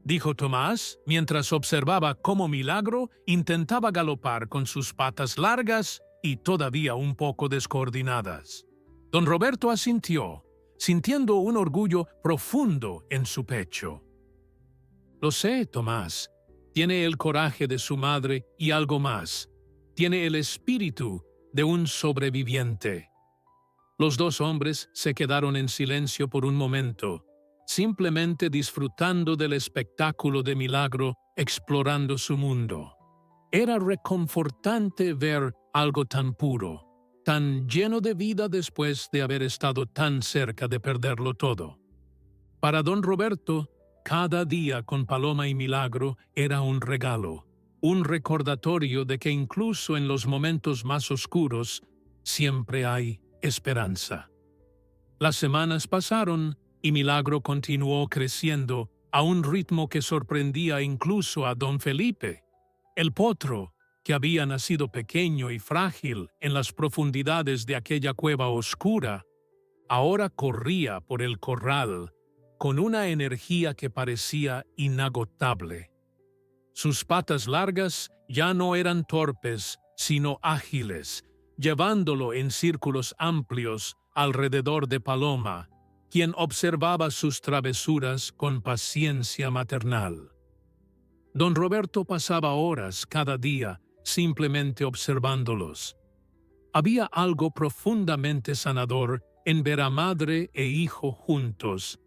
dijo Tomás mientras observaba cómo Milagro intentaba galopar con sus patas largas y todavía un poco descoordinadas. Don Roberto asintió, sintiendo un orgullo profundo en su pecho. «Lo sé, Tomás. Tiene el coraje de su madre y algo más. Tiene el espíritu de un sobreviviente». Los dos hombres se quedaron en silencio por un momento, simplemente disfrutando del espectáculo de Milagro explorando su mundo. Era reconfortante ver algo tan puro, tan lleno de vida después de haber estado tan cerca de perderlo todo. Para don Roberto, cada día con Paloma y Milagro era un regalo, un recordatorio de que incluso en los momentos más oscuros siempre hay esperanza. Las semanas pasaron y Milagro continuó creciendo a un ritmo que sorprendía incluso a don Felipe. El potro, que había nacido pequeño y frágil en las profundidades de aquella cueva oscura, ahora corría por el corral con una energía que parecía inagotable. Sus patas largas ya no eran torpes, sino ágiles, llevándolo en círculos amplios alrededor de Paloma, quien observaba sus travesuras con paciencia maternal. Don Roberto pasaba horas cada día simplemente observándolos. Había algo profundamente sanador en ver a madre e hijo juntos,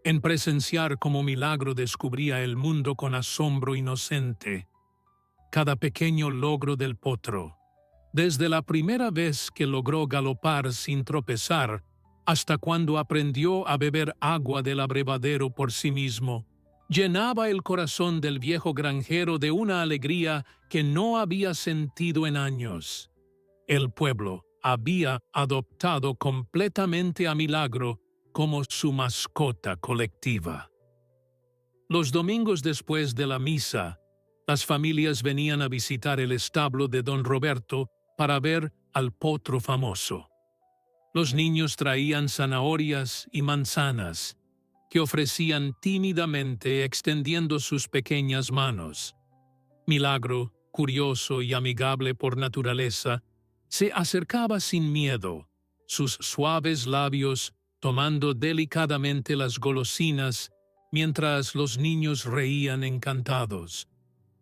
en presenciar cómo Milagro descubría el mundo con asombro inocente. Cada pequeño logro del potro, desde la primera vez que logró galopar sin tropezar hasta cuando aprendió a beber agua del abrevadero por sí mismo, llenaba el corazón del viejo granjero de una alegría que no había sentido en años. El pueblo había adoptado completamente a Milagro como su mascota colectiva. Los domingos después de la misa, las familias venían a visitar el establo de don Roberto para ver al potro famoso. Los niños traían zanahorias y manzanas, que ofrecían tímidamente extendiendo sus pequeñas manos. Milagro, curioso y amigable por naturaleza, se acercaba sin miedo, sus suaves labios tomando delicadamente las golosinas mientras los niños reían encantados.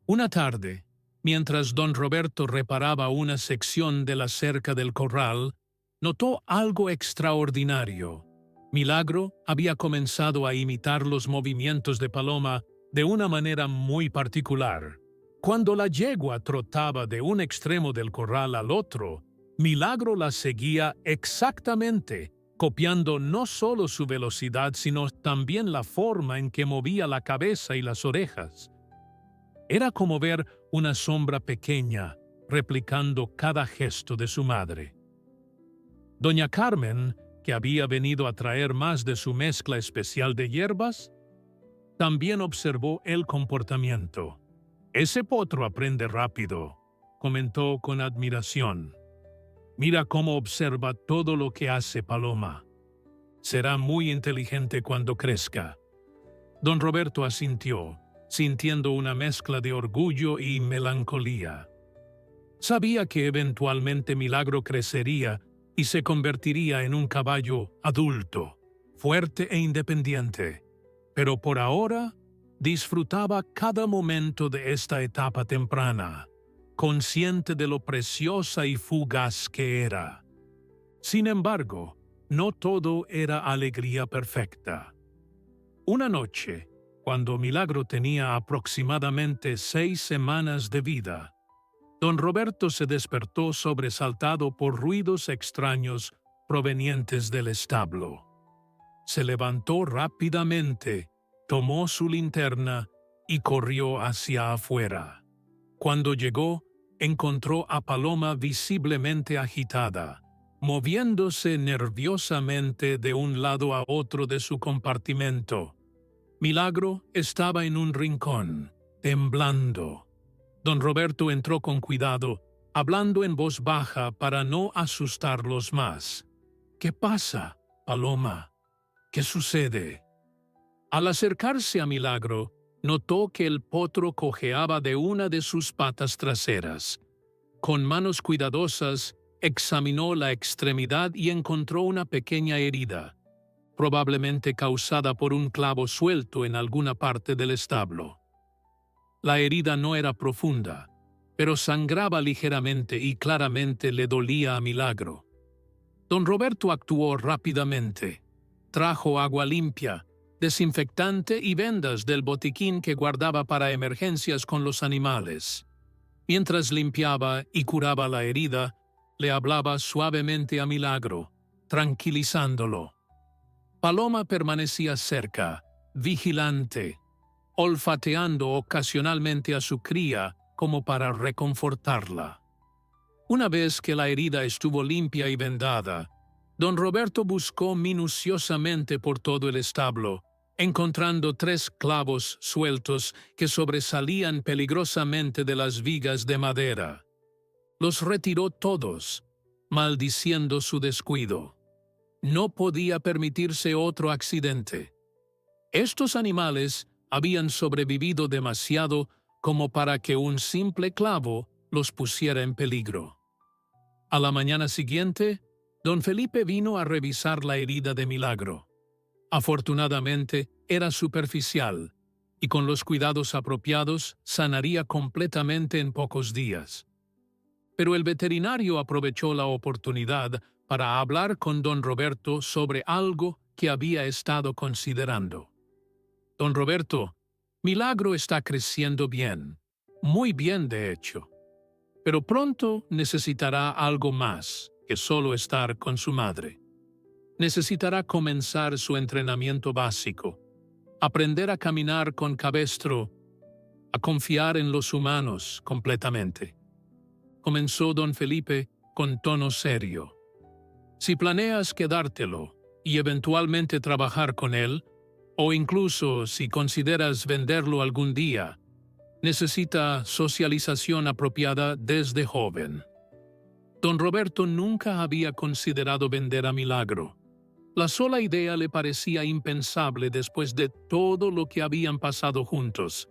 Una tarde, mientras don Roberto reparaba una sección de la cerca del corral, notó algo extraordinario. Milagro había comenzado a imitar los movimientos de Paloma de una manera muy particular. Cuando la yegua trotaba de un extremo del corral al otro, Milagro la seguía exactamente, copiando no solo su velocidad, sino también la forma en que movía la cabeza y las orejas. Era como ver una sombra pequeña replicando cada gesto de su madre. Doña Carmen, que había venido a traer más de su mezcla especial de hierbas, también observó el comportamiento. «Ese potro aprende rápido», comentó con admiración. «Mira cómo observa todo lo que hace Paloma. Será muy inteligente cuando crezca». Don Roberto asintió, sintiendo una mezcla de orgullo y melancolía. Sabía que eventualmente Milagro crecería y se convertiría en un caballo adulto, fuerte e independiente, pero por ahora disfrutaba cada momento de esta etapa temprana, consciente de lo preciosa y fugaz que era. Sin embargo, no todo era alegría perfecta. Una noche, cuando Milagro tenía aproximadamente 6 semanas de vida, don Roberto se despertó sobresaltado por ruidos extraños provenientes del establo. Se levantó rápidamente, tomó su linterna y corrió hacia afuera. Cuando llegó, encontró a Paloma visiblemente agitada, moviéndose nerviosamente de un lado a otro de su compartimento. Milagro estaba en un rincón, temblando. Don Roberto entró con cuidado, hablando en voz baja para no asustarlos más. «¿Qué pasa, Paloma? ¿Qué sucede?» Al acercarse a Milagro, notó que el potro cojeaba de una de sus patas traseras. Con manos cuidadosas, examinó la extremidad y encontró una pequeña herida, probablemente causada por un clavo suelto en alguna parte del establo. La herida no era profunda, pero sangraba ligeramente y claramente le dolía a Milagro. Don Roberto actuó rápidamente. Trajo agua limpia, desinfectante y vendas del botiquín que guardaba para emergencias con los animales. Mientras limpiaba y curaba la herida, le hablaba suavemente a Milagro, tranquilizándolo. Paloma permanecía cerca, vigilante, olfateando ocasionalmente a su cría como para reconfortarla. Una vez que la herida estuvo limpia y vendada, don Roberto buscó minuciosamente por todo el establo, encontrando 3 clavos sueltos que sobresalían peligrosamente de las vigas de madera. Los retiró todos, maldiciendo su descuido. No podía permitirse otro accidente. Estos animales habían sobrevivido demasiado como para que un simple clavo los pusiera en peligro. A la mañana siguiente, don Felipe vino a revisar la herida de Milagro. Afortunadamente, era superficial y con los cuidados apropiados sanaría completamente en pocos días. Pero el veterinario aprovechó la oportunidad para hablar con don Roberto sobre algo que había estado considerando. «Don Roberto, Milagro está creciendo bien, muy bien de hecho, pero pronto necesitará algo más que solo estar con su madre. Necesitará comenzar su entrenamiento básico, aprender a caminar con cabestro, a confiar en los humanos completamente», comenzó don Felipe con tono serio. «Si planeas quedártelo y eventualmente trabajar con él, o incluso si consideras venderlo algún día, necesita socialización apropiada desde joven. Don Roberto nunca había considerado vender a Milagro. La sola idea le parecía impensable después de todo lo que habían pasado juntos.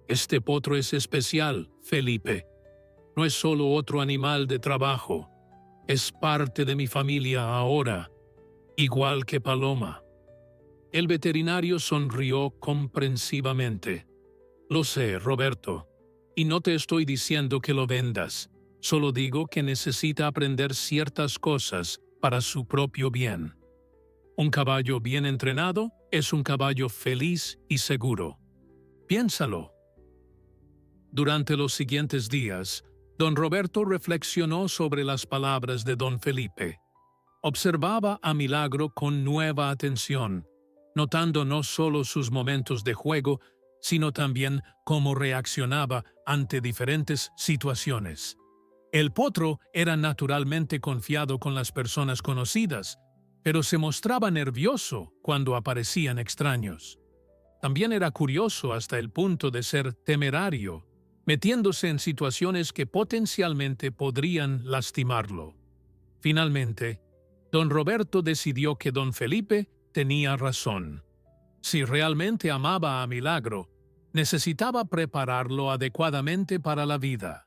Este potro es especial, Felipe. No es solo otro animal de trabajo. Es parte de mi familia ahora, igual que Paloma. El veterinario sonrió comprensivamente. Lo sé, Roberto, y no te estoy diciendo que lo vendas. Solo digo que necesita aprender ciertas cosas para su propio bien. Un caballo bien entrenado es un caballo feliz y seguro. Piénsalo. Durante los siguientes días, don Roberto reflexionó sobre las palabras de don Felipe. Observaba a Milagro con nueva atención, notando no solo sus momentos de juego, sino también cómo reaccionaba ante diferentes situaciones. El potro era naturalmente confiado con las personas conocidas, pero se mostraba nervioso cuando aparecían extraños. También era curioso hasta el punto de ser temerario, metiéndose en situaciones que potencialmente podrían lastimarlo. Finalmente, don Roberto decidió que don Felipe tenía razón. Si realmente amaba a Milagro, necesitaba prepararlo adecuadamente para la vida.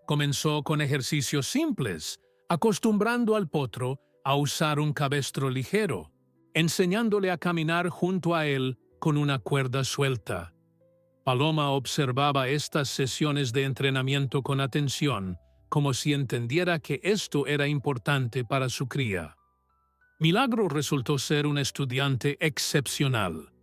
Comenzó con ejercicios simples, acostumbrando al potro a usar un cabestro ligero, enseñándole a caminar junto a él con una cuerda suelta. Paloma observaba estas sesiones de entrenamiento con atención, como si entendiera que esto era importante para su cría. Milagro resultó ser un estudiante excepcional.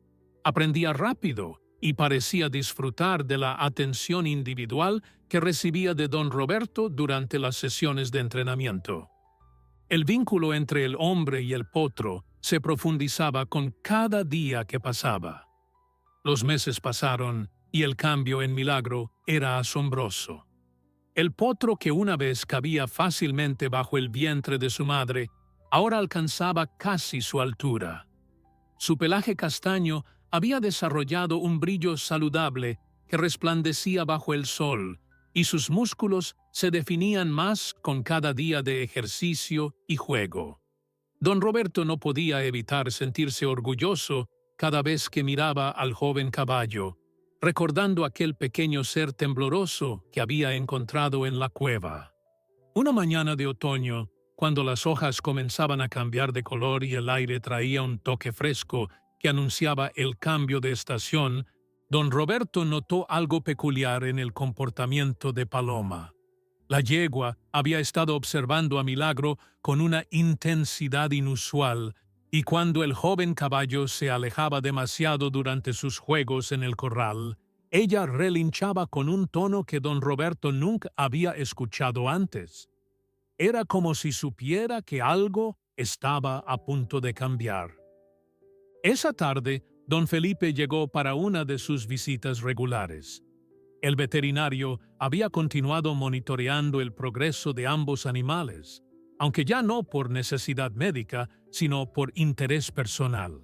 Aprendía rápido y parecía disfrutar de la atención individual que recibía de don Roberto durante las sesiones de entrenamiento. El vínculo entre el hombre y el potro se profundizaba con cada día que pasaba. Los meses pasaron y el cambio en Milagro era asombroso. El potro que una vez cabía fácilmente bajo el vientre de su madre, ahora alcanzaba casi su altura. Su pelaje castaño había desarrollado un brillo saludable que resplandecía bajo el sol, y sus músculos se definían más con cada día de ejercicio y juego. Don Roberto no podía evitar sentirse orgulloso cada vez que miraba al joven caballo, recordando aquel pequeño ser tembloroso que había encontrado en la cueva. Una mañana de otoño, cuando las hojas comenzaban a cambiar de color y el aire traía un toque fresco que anunciaba el cambio de estación, don Roberto notó algo peculiar en el comportamiento de Paloma. La yegua había estado observando a Milagro con una intensidad inusual, y cuando el joven caballo se alejaba demasiado durante sus juegos en el corral, ella relinchaba con un tono que don Roberto nunca había escuchado antes. Era como si supiera que algo estaba a punto de cambiar. Esa tarde, don Felipe llegó para una de sus visitas regulares. El veterinario había continuado monitoreando el progreso de ambos animales, aunque ya no por necesidad médica, sino por interés personal.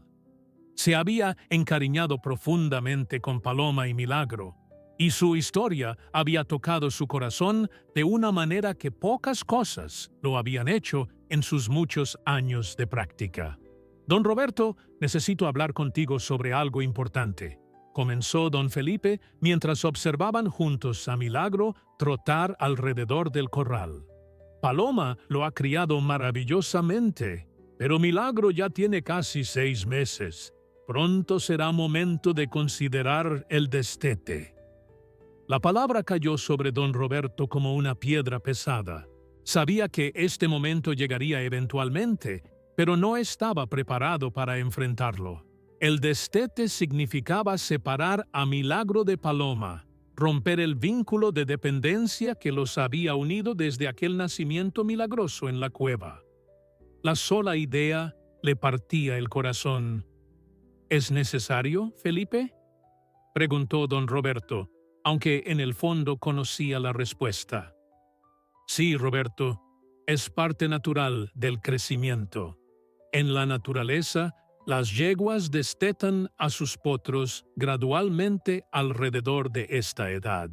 Se había encariñado profundamente con Paloma y Milagro, y su historia había tocado su corazón de una manera que pocas cosas lo habían hecho en sus muchos años de práctica. Don Roberto, necesito hablar contigo sobre algo importante, comenzó don Felipe mientras observaban juntos a Milagro trotar alrededor del corral. Paloma lo ha criado maravillosamente, pero Milagro ya tiene casi 6 meses. Pronto será momento de considerar el destete. La palabra cayó sobre don Roberto como una piedra pesada. Sabía que este momento llegaría eventualmente, pero no estaba preparado para enfrentarlo. El destete significaba separar a Milagro de Paloma, romper el vínculo de dependencia que los había unido desde aquel nacimiento milagroso en la cueva. La sola idea le partía el corazón. ¿Es necesario, Felipe?, preguntó don Roberto, aunque en el fondo conocía la respuesta. Sí, Roberto, es parte natural del crecimiento. En la naturaleza, las yeguas destetan a sus potros gradualmente alrededor de esta edad.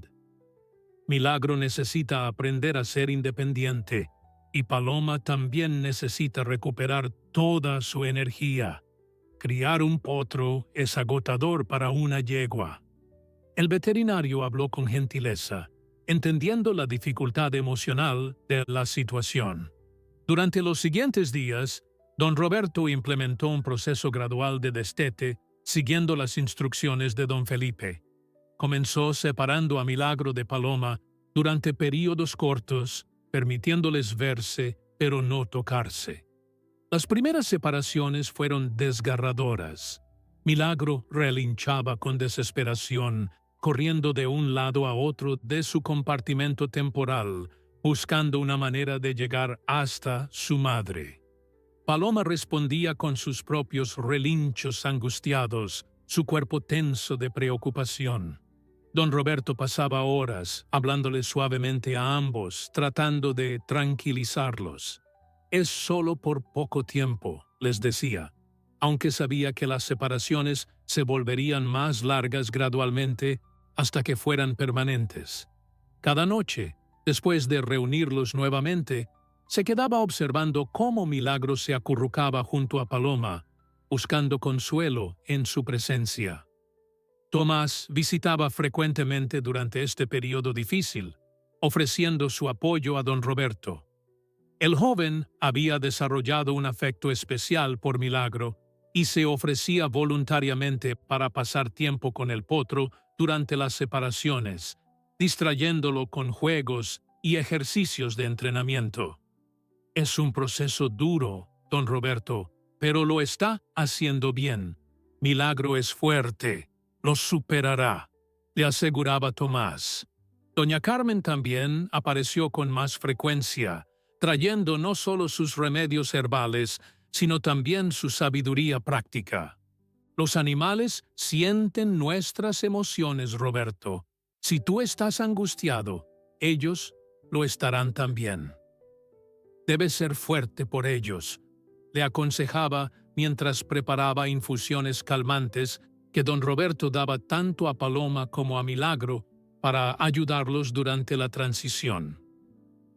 Milagro necesita aprender a ser independiente y Paloma también necesita recuperar toda su energía. Criar un potro es agotador para una yegua. El veterinario habló con gentileza, entendiendo la dificultad emocional de la situación. Durante los siguientes días, don Roberto implementó un proceso gradual de destete, siguiendo las instrucciones de don Felipe. Comenzó separando a Milagro de Paloma durante períodos cortos, permitiéndoles verse, pero no tocarse. Las primeras separaciones fueron desgarradoras. Milagro relinchaba con desesperación, corriendo de un lado a otro de su compartimento temporal, buscando una manera de llegar hasta su madre. Paloma respondía con sus propios relinchos angustiados, su cuerpo tenso de preocupación. Don Roberto pasaba horas hablándole suavemente a ambos, tratando de tranquilizarlos. «Es solo por poco tiempo», les decía, aunque sabía que las separaciones se volverían más largas gradualmente hasta que fueran permanentes. Cada noche, después de reunirlos nuevamente, se quedaba observando cómo Milagro se acurrucaba junto a Paloma, buscando consuelo en su presencia. Tomás visitaba frecuentemente durante este periodo difícil, ofreciendo su apoyo a don Roberto. El joven había desarrollado un afecto especial por Milagro y se ofrecía voluntariamente para pasar tiempo con el potro durante las separaciones, distrayéndolo con juegos y ejercicios de entrenamiento. «Es un proceso duro, don Roberto, pero lo está haciendo bien. Milagro es fuerte, lo superará», le aseguraba Tomás. Doña Carmen también apareció con más frecuencia, trayendo no solo sus remedios herbales, sino también su sabiduría práctica. «Los animales sienten nuestras emociones, Roberto. Si tú estás angustiado, ellos lo estarán también. Debes ser fuerte por ellos», le aconsejaba mientras preparaba infusiones calmantes que don Roberto daba tanto a Paloma como a Milagro para ayudarlos durante la transición.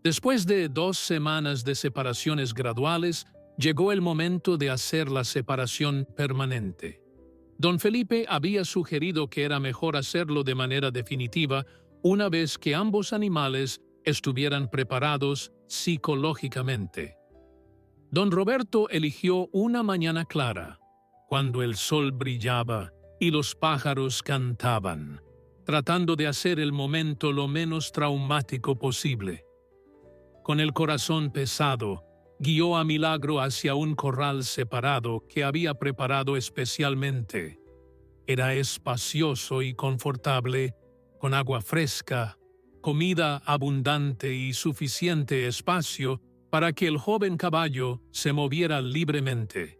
Después de 2 semanas de separaciones graduales, llegó el momento de hacer la separación permanente. Don Felipe había sugerido que era mejor hacerlo de manera definitiva una vez que ambos animales estuvieran preparados psicológicamente. Don Roberto eligió una mañana clara, cuando el sol brillaba y los pájaros cantaban, tratando de hacer el momento lo menos traumático posible. Con el corazón pesado, guió a Milagro hacia un corral separado que había preparado especialmente. Era espacioso y confortable, con agua fresca, comida abundante y suficiente espacio para que el joven caballo se moviera libremente.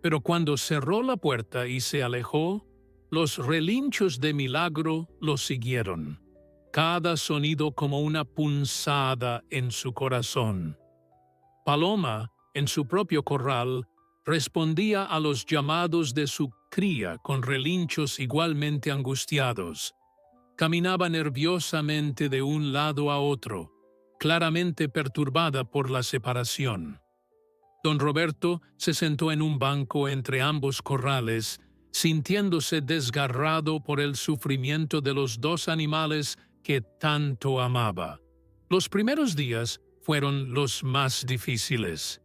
Pero cuando cerró la puerta y se alejó, los relinchos de Milagro lo siguieron, cada sonido como una punzada en su corazón. Paloma, en su propio corral, respondía a los llamados de su cría con relinchos igualmente angustiados. Caminaba nerviosamente de un lado a otro, claramente perturbada por la separación. Don Roberto se sentó en un banco entre ambos corrales, sintiéndose desgarrado por el sufrimiento de los 2 animales que tanto amaba. Los primeros días fueron los más difíciles.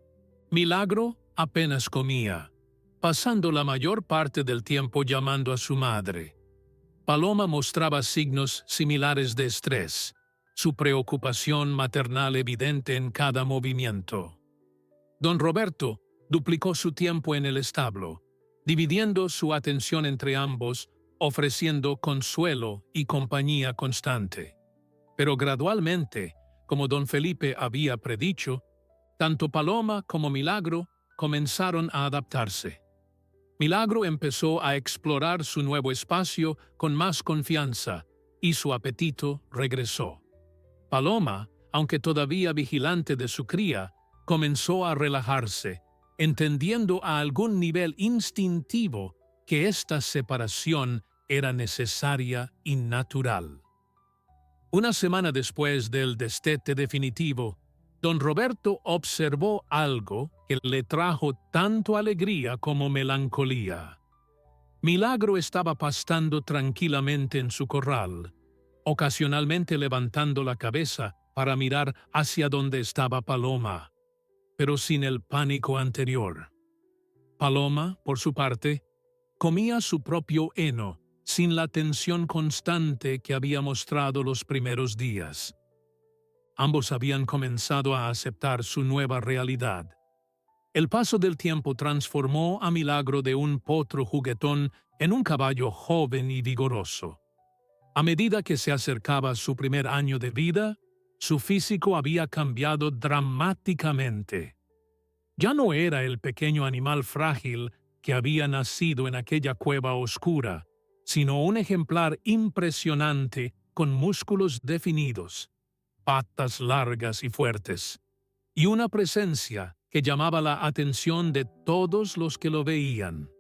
Milagro apenas comía, pasando la mayor parte del tiempo llamando a su madre. Paloma mostraba signos similares de estrés, su preocupación maternal evidente en cada movimiento. Don Roberto duplicó su tiempo en el establo, dividiendo su atención entre ambos, ofreciendo consuelo y compañía constante. Pero gradualmente, como don Felipe había predicho, tanto Paloma como Milagro comenzaron a adaptarse. Milagro empezó a explorar su nuevo espacio con más confianza y su apetito regresó. Paloma, aunque todavía vigilante de su cría, comenzó a relajarse, entendiendo a algún nivel instintivo que esta separación era necesaria y natural. Una semana después del destete definitivo, don Roberto observó algo que le trajo tanto alegría como melancolía. Milagro estaba pastando tranquilamente en su corral, ocasionalmente levantando la cabeza para mirar hacia donde estaba Paloma, pero sin el pánico anterior. Paloma, por su parte, comía su propio heno, sin la tensión constante que había mostrado los primeros días. Ambos habían comenzado a aceptar su nueva realidad. El paso del tiempo transformó a Milagro de un potro juguetón en un caballo joven y vigoroso. A medida que se acercaba a su primer año de vida, su físico había cambiado dramáticamente. Ya no era el pequeño animal frágil que había nacido en aquella cueva oscura, sino un ejemplar impresionante con músculos definidos, patas largas y fuertes, y una presencia que llamaba la atención de todos los que lo veían.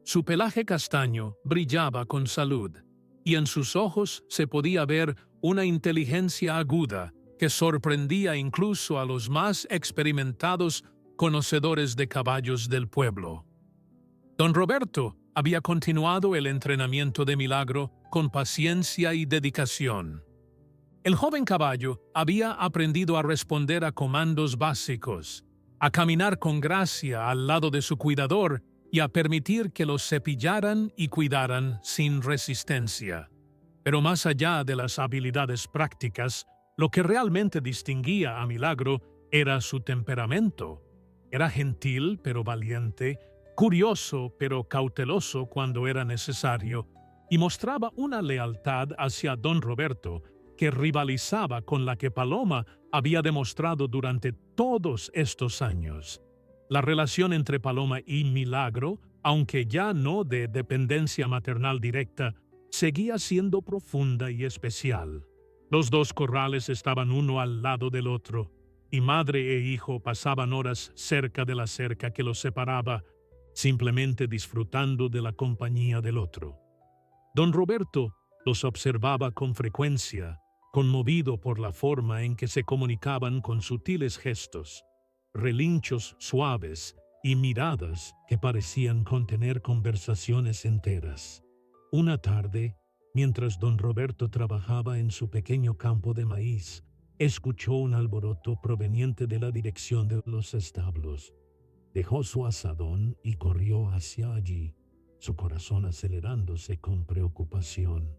Su pelaje castaño brillaba con salud, y en sus ojos se podía ver una inteligencia aguda que sorprendía incluso a los más experimentados conocedores de caballos del pueblo. Don Roberto había continuado el entrenamiento de Milagro con paciencia y dedicación. El joven caballo había aprendido a responder a comandos básicos, a caminar con gracia al lado de su cuidador y a permitir que los cepillaran y cuidaran sin resistencia. Pero más allá de las habilidades prácticas, lo que realmente distinguía a Milagro era su temperamento. Era gentil pero valiente, curioso pero cauteloso cuando era necesario, y mostraba una lealtad hacia don Roberto que rivalizaba con la que Paloma había demostrado durante todos estos años. La relación entre Paloma y Milagro, aunque ya no de dependencia maternal directa, seguía siendo profunda y especial. Los dos corrales estaban uno al lado del otro, y madre e hijo pasaban horas cerca de la cerca que los separaba, simplemente disfrutando de la compañía del otro. Don Roberto los observaba con frecuencia, conmovido por la forma en que se comunicaban con sutiles gestos, relinchos suaves y miradas que parecían contener conversaciones enteras. Una tarde, mientras don Roberto trabajaba en su pequeño campo de maíz, escuchó un alboroto proveniente de la dirección de los establos. Dejó su azadón y corrió hacia allí, su corazón acelerándose con preocupación.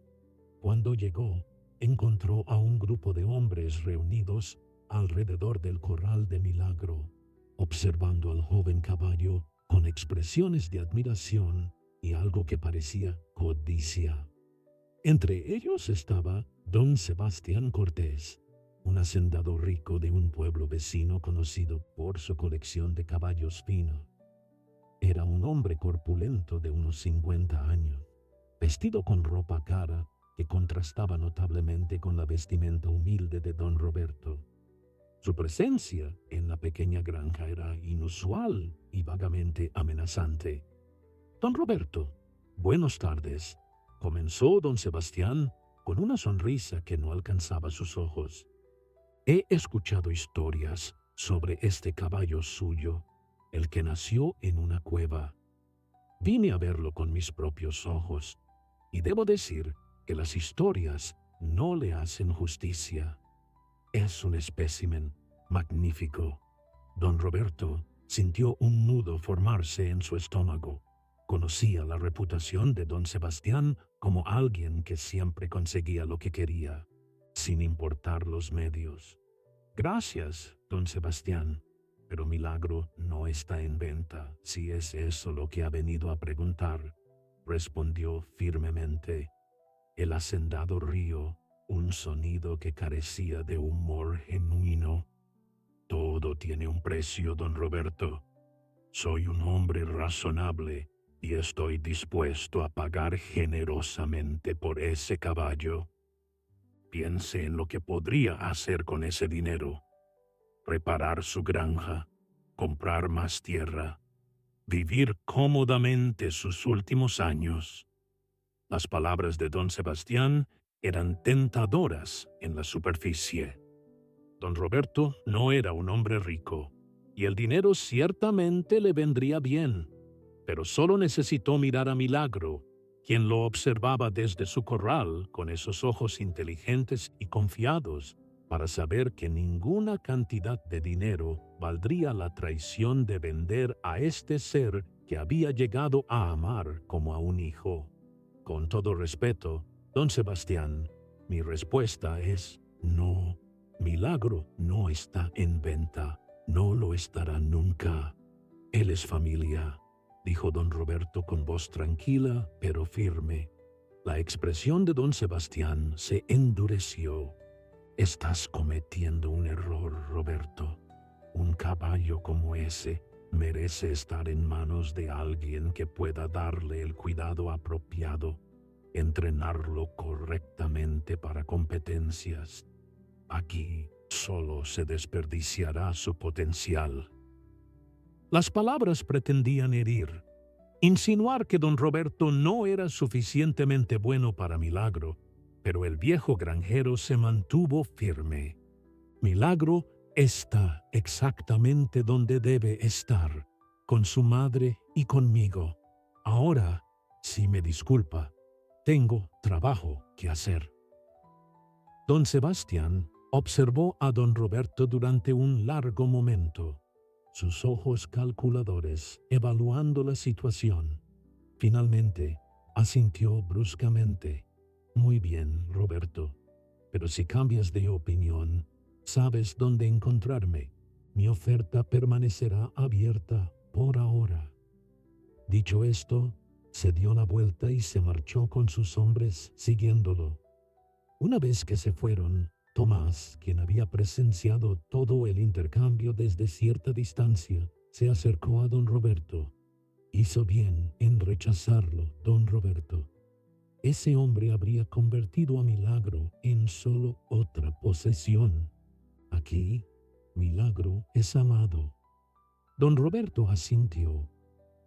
Cuando llegó, encontró a un grupo de hombres reunidos alrededor del corral de Milagro, observando al joven caballo con expresiones de admiración y algo que parecía codicia. Entre ellos estaba don Sebastián Cortés, un hacendado rico de un pueblo vecino conocido por su colección de caballos finos. Era un hombre corpulento de unos 50 años, vestido con ropa cara que contrastaba notablemente con la vestimenta humilde de don Roberto. Su presencia en la pequeña granja era inusual y vagamente amenazante. Don Roberto, buenas tardes, comenzó don Sebastián con una sonrisa que no alcanzaba sus ojos. He escuchado historias sobre este caballo suyo, el que nació en una cueva. Vine a verlo con mis propios ojos, y debo decir que las historias no le hacen justicia. Es un espécimen magnífico. Don Roberto sintió un nudo formarse en su estómago. Conocía la reputación de don Sebastián como alguien que siempre conseguía lo que quería, sin importar los medios. Gracias, don Sebastián, pero Milagro no está en venta, si es eso lo que ha venido a preguntar, respondió firmemente. El hacendado rió, un sonido que carecía de humor genuino. Todo tiene un precio, don Roberto. Soy un hombre razonable y estoy dispuesto a pagar generosamente por ese caballo. Piense en lo que podría hacer con ese dinero. Reparar su granja, comprar más tierra, vivir cómodamente sus últimos años. Las palabras de don Sebastián eran tentadoras en la superficie. Don Roberto no era un hombre rico, y el dinero ciertamente le vendría bien, pero solo necesitó mirar a Milagro, quien lo observaba desde su corral con esos ojos inteligentes y confiados, para saber que ninguna cantidad de dinero valdría la traición de vender a este ser que había llegado a amar como a un hijo. Con todo respeto, don Sebastián, mi respuesta es no. Milagro no está en venta, no lo estará nunca. Él es familia, dijo don Roberto con voz tranquila pero firme. La expresión de don Sebastián se endureció. Estás cometiendo un error, Roberto. Un caballo como ese merece estar en manos de alguien que pueda darle el cuidado apropiado, entrenarlo correctamente para competencias. Aquí solo se desperdiciará su potencial. Las palabras pretendían herir, insinuar que don Roberto no era suficientemente bueno para Milagro, pero el viejo granjero se mantuvo firme. Milagro está exactamente donde debe estar, con su madre y conmigo. Ahora, si me disculpa, tengo trabajo que hacer. Don Sebastián observó a don Roberto durante un largo momento, sus ojos calculadores evaluando la situación. Finalmente, asintió bruscamente. Muy bien, Roberto, pero si cambias de opinión, sabes dónde encontrarme. Mi oferta permanecerá abierta por ahora. Dicho esto, se dio la vuelta y se marchó con sus hombres siguiéndolo. Una vez que se fueron, Tomás, quien había presenciado todo el intercambio desde cierta distancia, se acercó a don Roberto. Hizo bien en rechazarlo, don Roberto. Ese hombre habría convertido a Milagro en solo otra posesión. Aquí, Milagro es amado. Don Roberto asintió,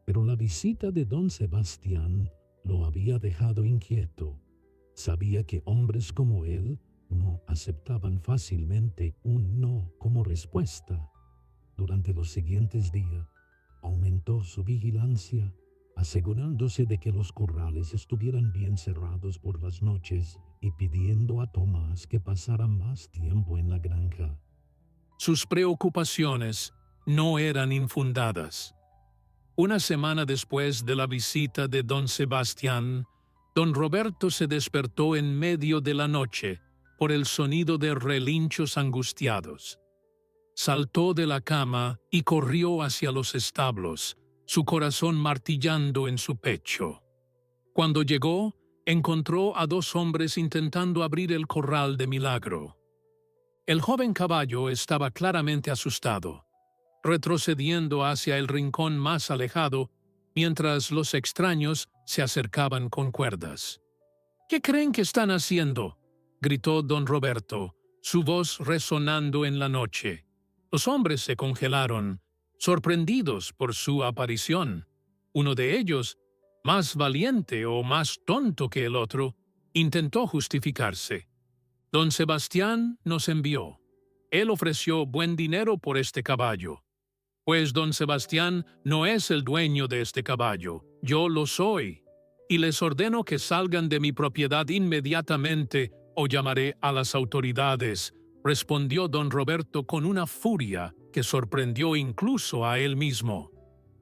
pero la visita de don Sebastián lo había dejado inquieto. Sabía que hombres como él no aceptaban fácilmente un no como respuesta. Durante los siguientes días, aumentó su vigilancia, asegurándose de que los corrales estuvieran bien cerrados por las noches y pidiendo a Tomás que pasara más tiempo en la granja. Sus preocupaciones no eran infundadas. Una semana después de la visita de don Sebastián, don Roberto se despertó en medio de la noche por el sonido de relinchos angustiados. Saltó de la cama y corrió hacia los establos, su corazón martillando en su pecho. Cuando llegó, encontró a dos hombres intentando abrir el corral de Milagro. El joven caballo estaba claramente asustado, retrocediendo hacia el rincón más alejado, mientras los extraños se acercaban con cuerdas. «¿Qué creen que están haciendo?», gritó don Roberto, su voz resonando en la noche. Los hombres se congelaron, sorprendidos por su aparición. Uno de ellos, más valiente o más tonto que el otro, intentó justificarse. «Don Sebastián nos envió. Él ofreció buen dinero por este caballo. Pues don Sebastián no es el dueño de este caballo, yo lo soy, y les ordeno que salgan de mi propiedad inmediatamente o llamaré a las autoridades», respondió don Roberto con una furia que sorprendió incluso a él mismo.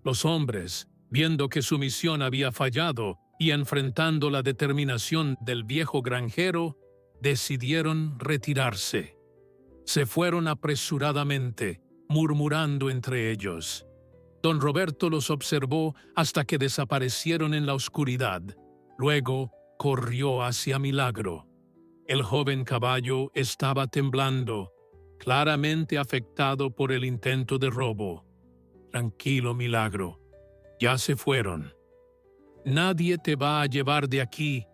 Los hombres, viendo que su misión había fallado y enfrentando la determinación del viejo granjero, decidieron retirarse. Se fueron apresuradamente, murmurando entre ellos. Don Roberto los observó hasta que desaparecieron en la oscuridad. Luego corrió hacia Milagro. El joven caballo estaba temblando, claramente afectado por el intento de robo. «Tranquilo, Milagro, ya se fueron. Nadie te va a llevar de aquí»,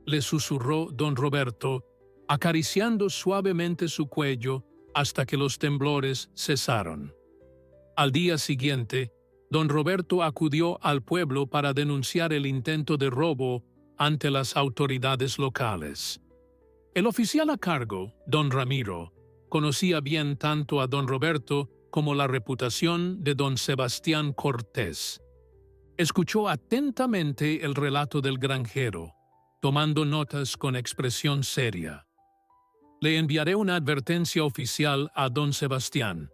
le susurró don Roberto, acariciando suavemente su cuello hasta que los temblores cesaron. Al día siguiente, don Roberto acudió al pueblo para denunciar el intento de robo ante las autoridades locales. El oficial a cargo, don Ramiro, conocía bien tanto a don Roberto como la reputación de don Sebastián Cortés. Escuchó atentamente el relato del granjero, tomando notas con expresión seria. «Le enviaré una advertencia oficial a don Sebastián»,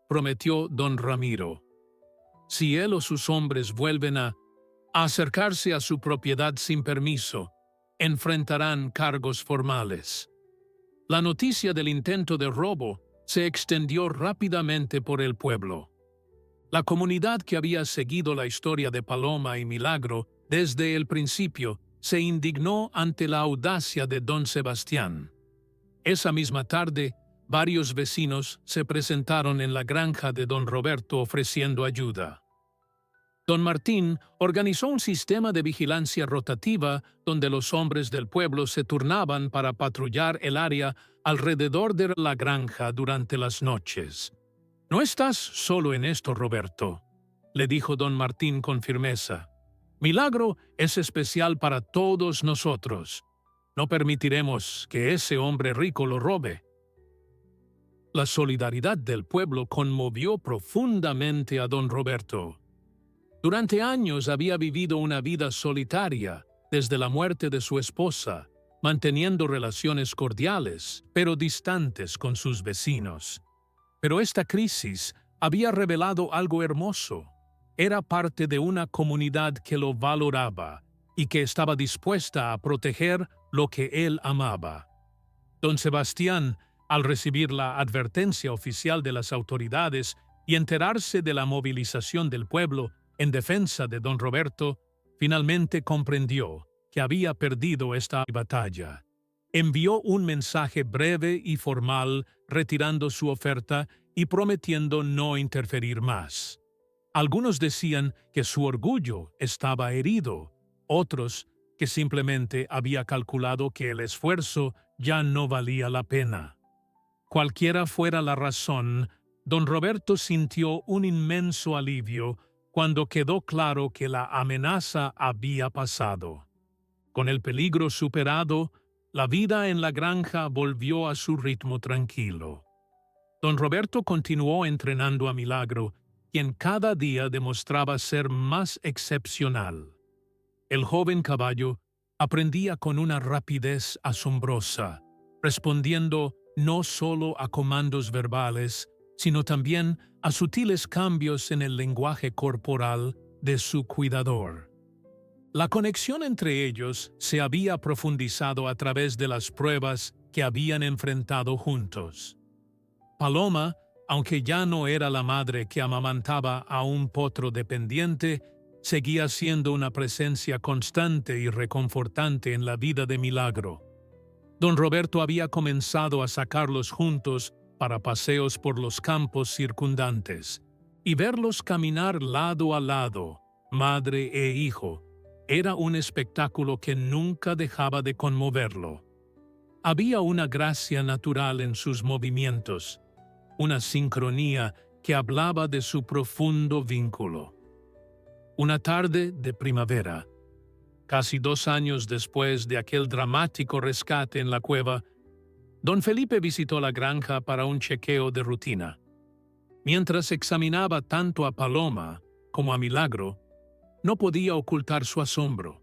prometió don Ramiro. «Si él o sus hombres vuelven a acercarse a su propiedad sin permiso, enfrentarán cargos formales». La noticia del intento de robo se extendió rápidamente por el pueblo. La comunidad que había seguido la historia de Paloma y Milagro desde el principio se indignó ante la audacia de don Sebastián. Esa misma tarde, varios vecinos se presentaron en la granja de don Roberto ofreciendo ayuda. Don Martín organizó un sistema de vigilancia rotativa donde los hombres del pueblo se turnaban para patrullar el área alrededor de la granja durante las noches. «No estás solo en esto, Roberto», le dijo don Martín con firmeza. «Milagro es especial para todos nosotros. No permitiremos que ese hombre rico lo robe». La solidaridad del pueblo conmovió profundamente a don Roberto. Durante años había vivido una vida solitaria desde la muerte de su esposa, manteniendo relaciones cordiales, pero distantes con sus vecinos. Pero esta crisis había revelado algo hermoso. Era parte de una comunidad que lo valoraba y que estaba dispuesta a proteger lo que él amaba. Don Sebastián, al recibir la advertencia oficial de las autoridades y enterarse de la movilización del pueblo en defensa de don Roberto, finalmente comprendió que había perdido esta batalla. Envió un mensaje breve y formal retirando su oferta y prometiendo no interferir más. Algunos decían que su orgullo estaba herido, otros que simplemente había calculado que el esfuerzo ya no valía la pena. Cualquiera fuera la razón, don Roberto sintió un inmenso alivio cuando quedó claro que la amenaza había pasado. Con el peligro superado, la vida en la granja volvió a su ritmo tranquilo. Don Roberto continuó entrenando a Milagro, quien cada día demostraba ser más excepcional. El joven caballo aprendía con una rapidez asombrosa, respondiendo no solo a comandos verbales, sino también a sutiles cambios en el lenguaje corporal de su cuidador. La conexión entre ellos se había profundizado a través de las pruebas que habían enfrentado juntos. Paloma, aunque ya no era la madre que amamantaba a un potro dependiente, seguía siendo una presencia constante y reconfortante en la vida de Milagro. Don Roberto había comenzado a sacarlos juntos para paseos por los campos circundantes, y verlos caminar lado a lado, madre e hijo, era un espectáculo que nunca dejaba de conmoverlo. Había una gracia natural en sus movimientos, una sincronía que hablaba de su profundo vínculo. Una tarde de primavera, casi 2 años después de aquel dramático rescate en la cueva, don Felipe visitó la granja para un chequeo de rutina. Mientras examinaba tanto a Paloma como a Milagro, no podía ocultar su asombro.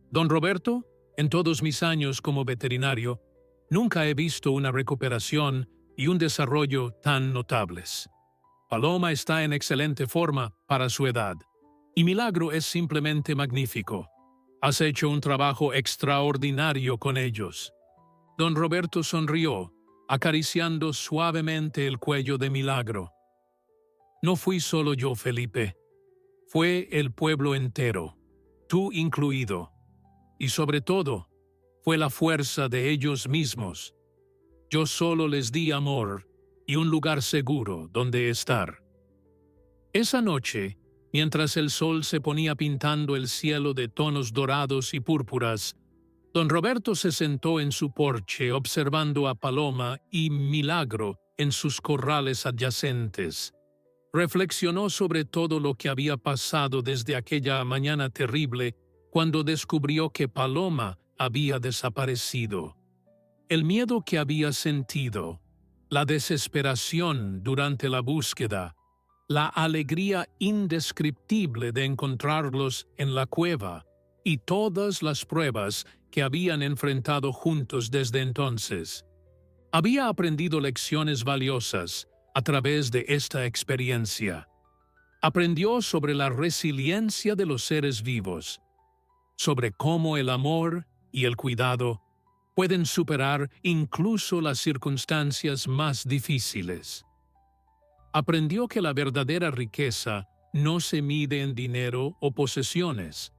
«Don Roberto, en todos mis años como veterinario, nunca he visto una recuperación y un desarrollo tan notables. Paloma está en excelente forma para su edad, y Milagro es simplemente magnífico. Has hecho un trabajo extraordinario con ellos». Don Roberto sonrió, acariciando suavemente el cuello de Milagro. «No fui solo yo, Felipe. Fue el pueblo entero, tú incluido. Y sobre todo, fue la fuerza de ellos mismos. Yo solo les di amor y un lugar seguro donde estar». Esa noche, mientras el sol se ponía pintando el cielo de tonos dorados y púrpuras, don Roberto se sentó en su porche observando a Paloma y Milagro en sus corrales adyacentes. Reflexionó sobre todo lo que había pasado desde aquella mañana terrible cuando descubrió que Paloma había desaparecido. El miedo que había sentido, la desesperación durante la búsqueda, la alegría indescriptible de encontrarlos en la cueva y todas las pruebas que habían enfrentado juntos desde entonces. Había aprendido lecciones valiosas a través de esta experiencia. Aprendió sobre la resiliencia de los seres vivos, sobre cómo el amor y el cuidado pueden superar incluso las circunstancias más difíciles. Aprendió que la verdadera riqueza no se mide en dinero o posesiones,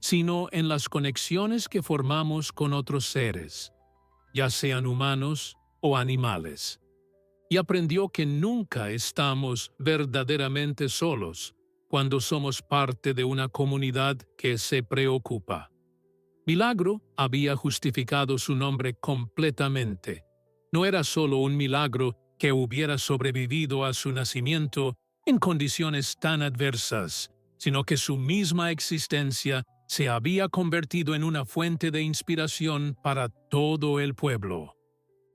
sino en las conexiones que formamos con otros seres, ya sean humanos o animales. Y aprendió que nunca estamos verdaderamente solos cuando somos parte de una comunidad que se preocupa. Milagro había justificado su nombre completamente. No era solo un milagro que hubiera sobrevivido a su nacimiento en condiciones tan adversas, sino que su misma existencia se había convertido en una fuente de inspiración para todo el pueblo.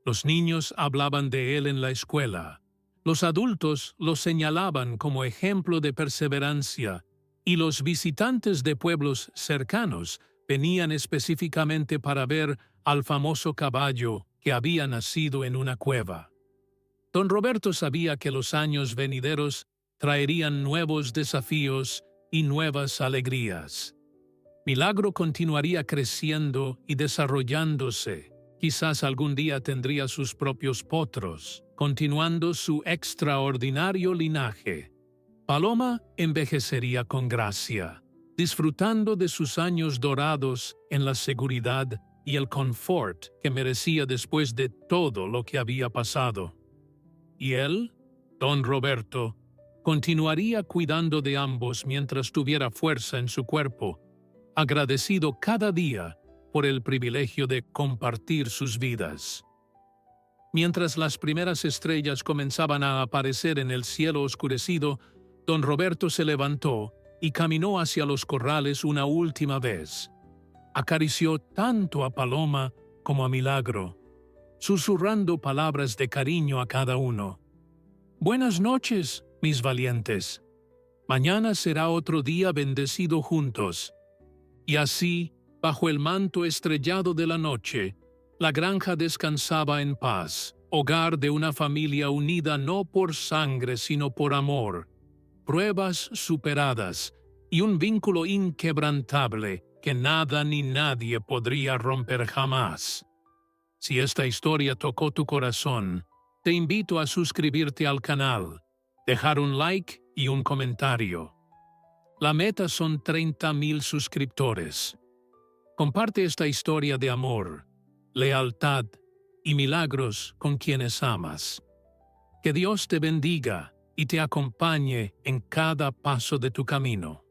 Los niños hablaban de él en la escuela. Los adultos lo señalaban como ejemplo de perseverancia, y los visitantes de pueblos cercanos venían específicamente para ver al famoso caballo que había nacido en una cueva. Don Roberto sabía que los años venideros traerían nuevos desafíos y nuevas alegrías. Milagro continuaría creciendo y desarrollándose. Quizás algún día tendría sus propios potros, continuando su extraordinario linaje. Paloma envejecería con gracia, disfrutando de sus años dorados en la seguridad y el confort que merecía después de todo lo que había pasado. Y él, don Roberto, continuaría cuidando de ambos mientras tuviera fuerza en su cuerpo, agradecido cada día por el privilegio de compartir sus vidas. Mientras las primeras estrellas comenzaban a aparecer en el cielo oscurecido, don Roberto se levantó y caminó hacia los corrales una última vez. Acarició tanto a Paloma como a Milagro, susurrando palabras de cariño a cada uno. «Buenas noches, mis valientes. Mañana será otro día bendecido juntos». Y así, bajo el manto estrellado de la noche, la granja descansaba en paz, hogar de una familia unida no por sangre sino por amor, pruebas superadas y un vínculo inquebrantable que nada ni nadie podría romper jamás. Si esta historia tocó tu corazón, te invito a suscribirte al canal, dejar un like y un comentario. La meta son 30,000 suscriptores. Comparte esta historia de amor, lealtad y milagros con quienes amas. Que Dios te bendiga y te acompañe en cada paso de tu camino.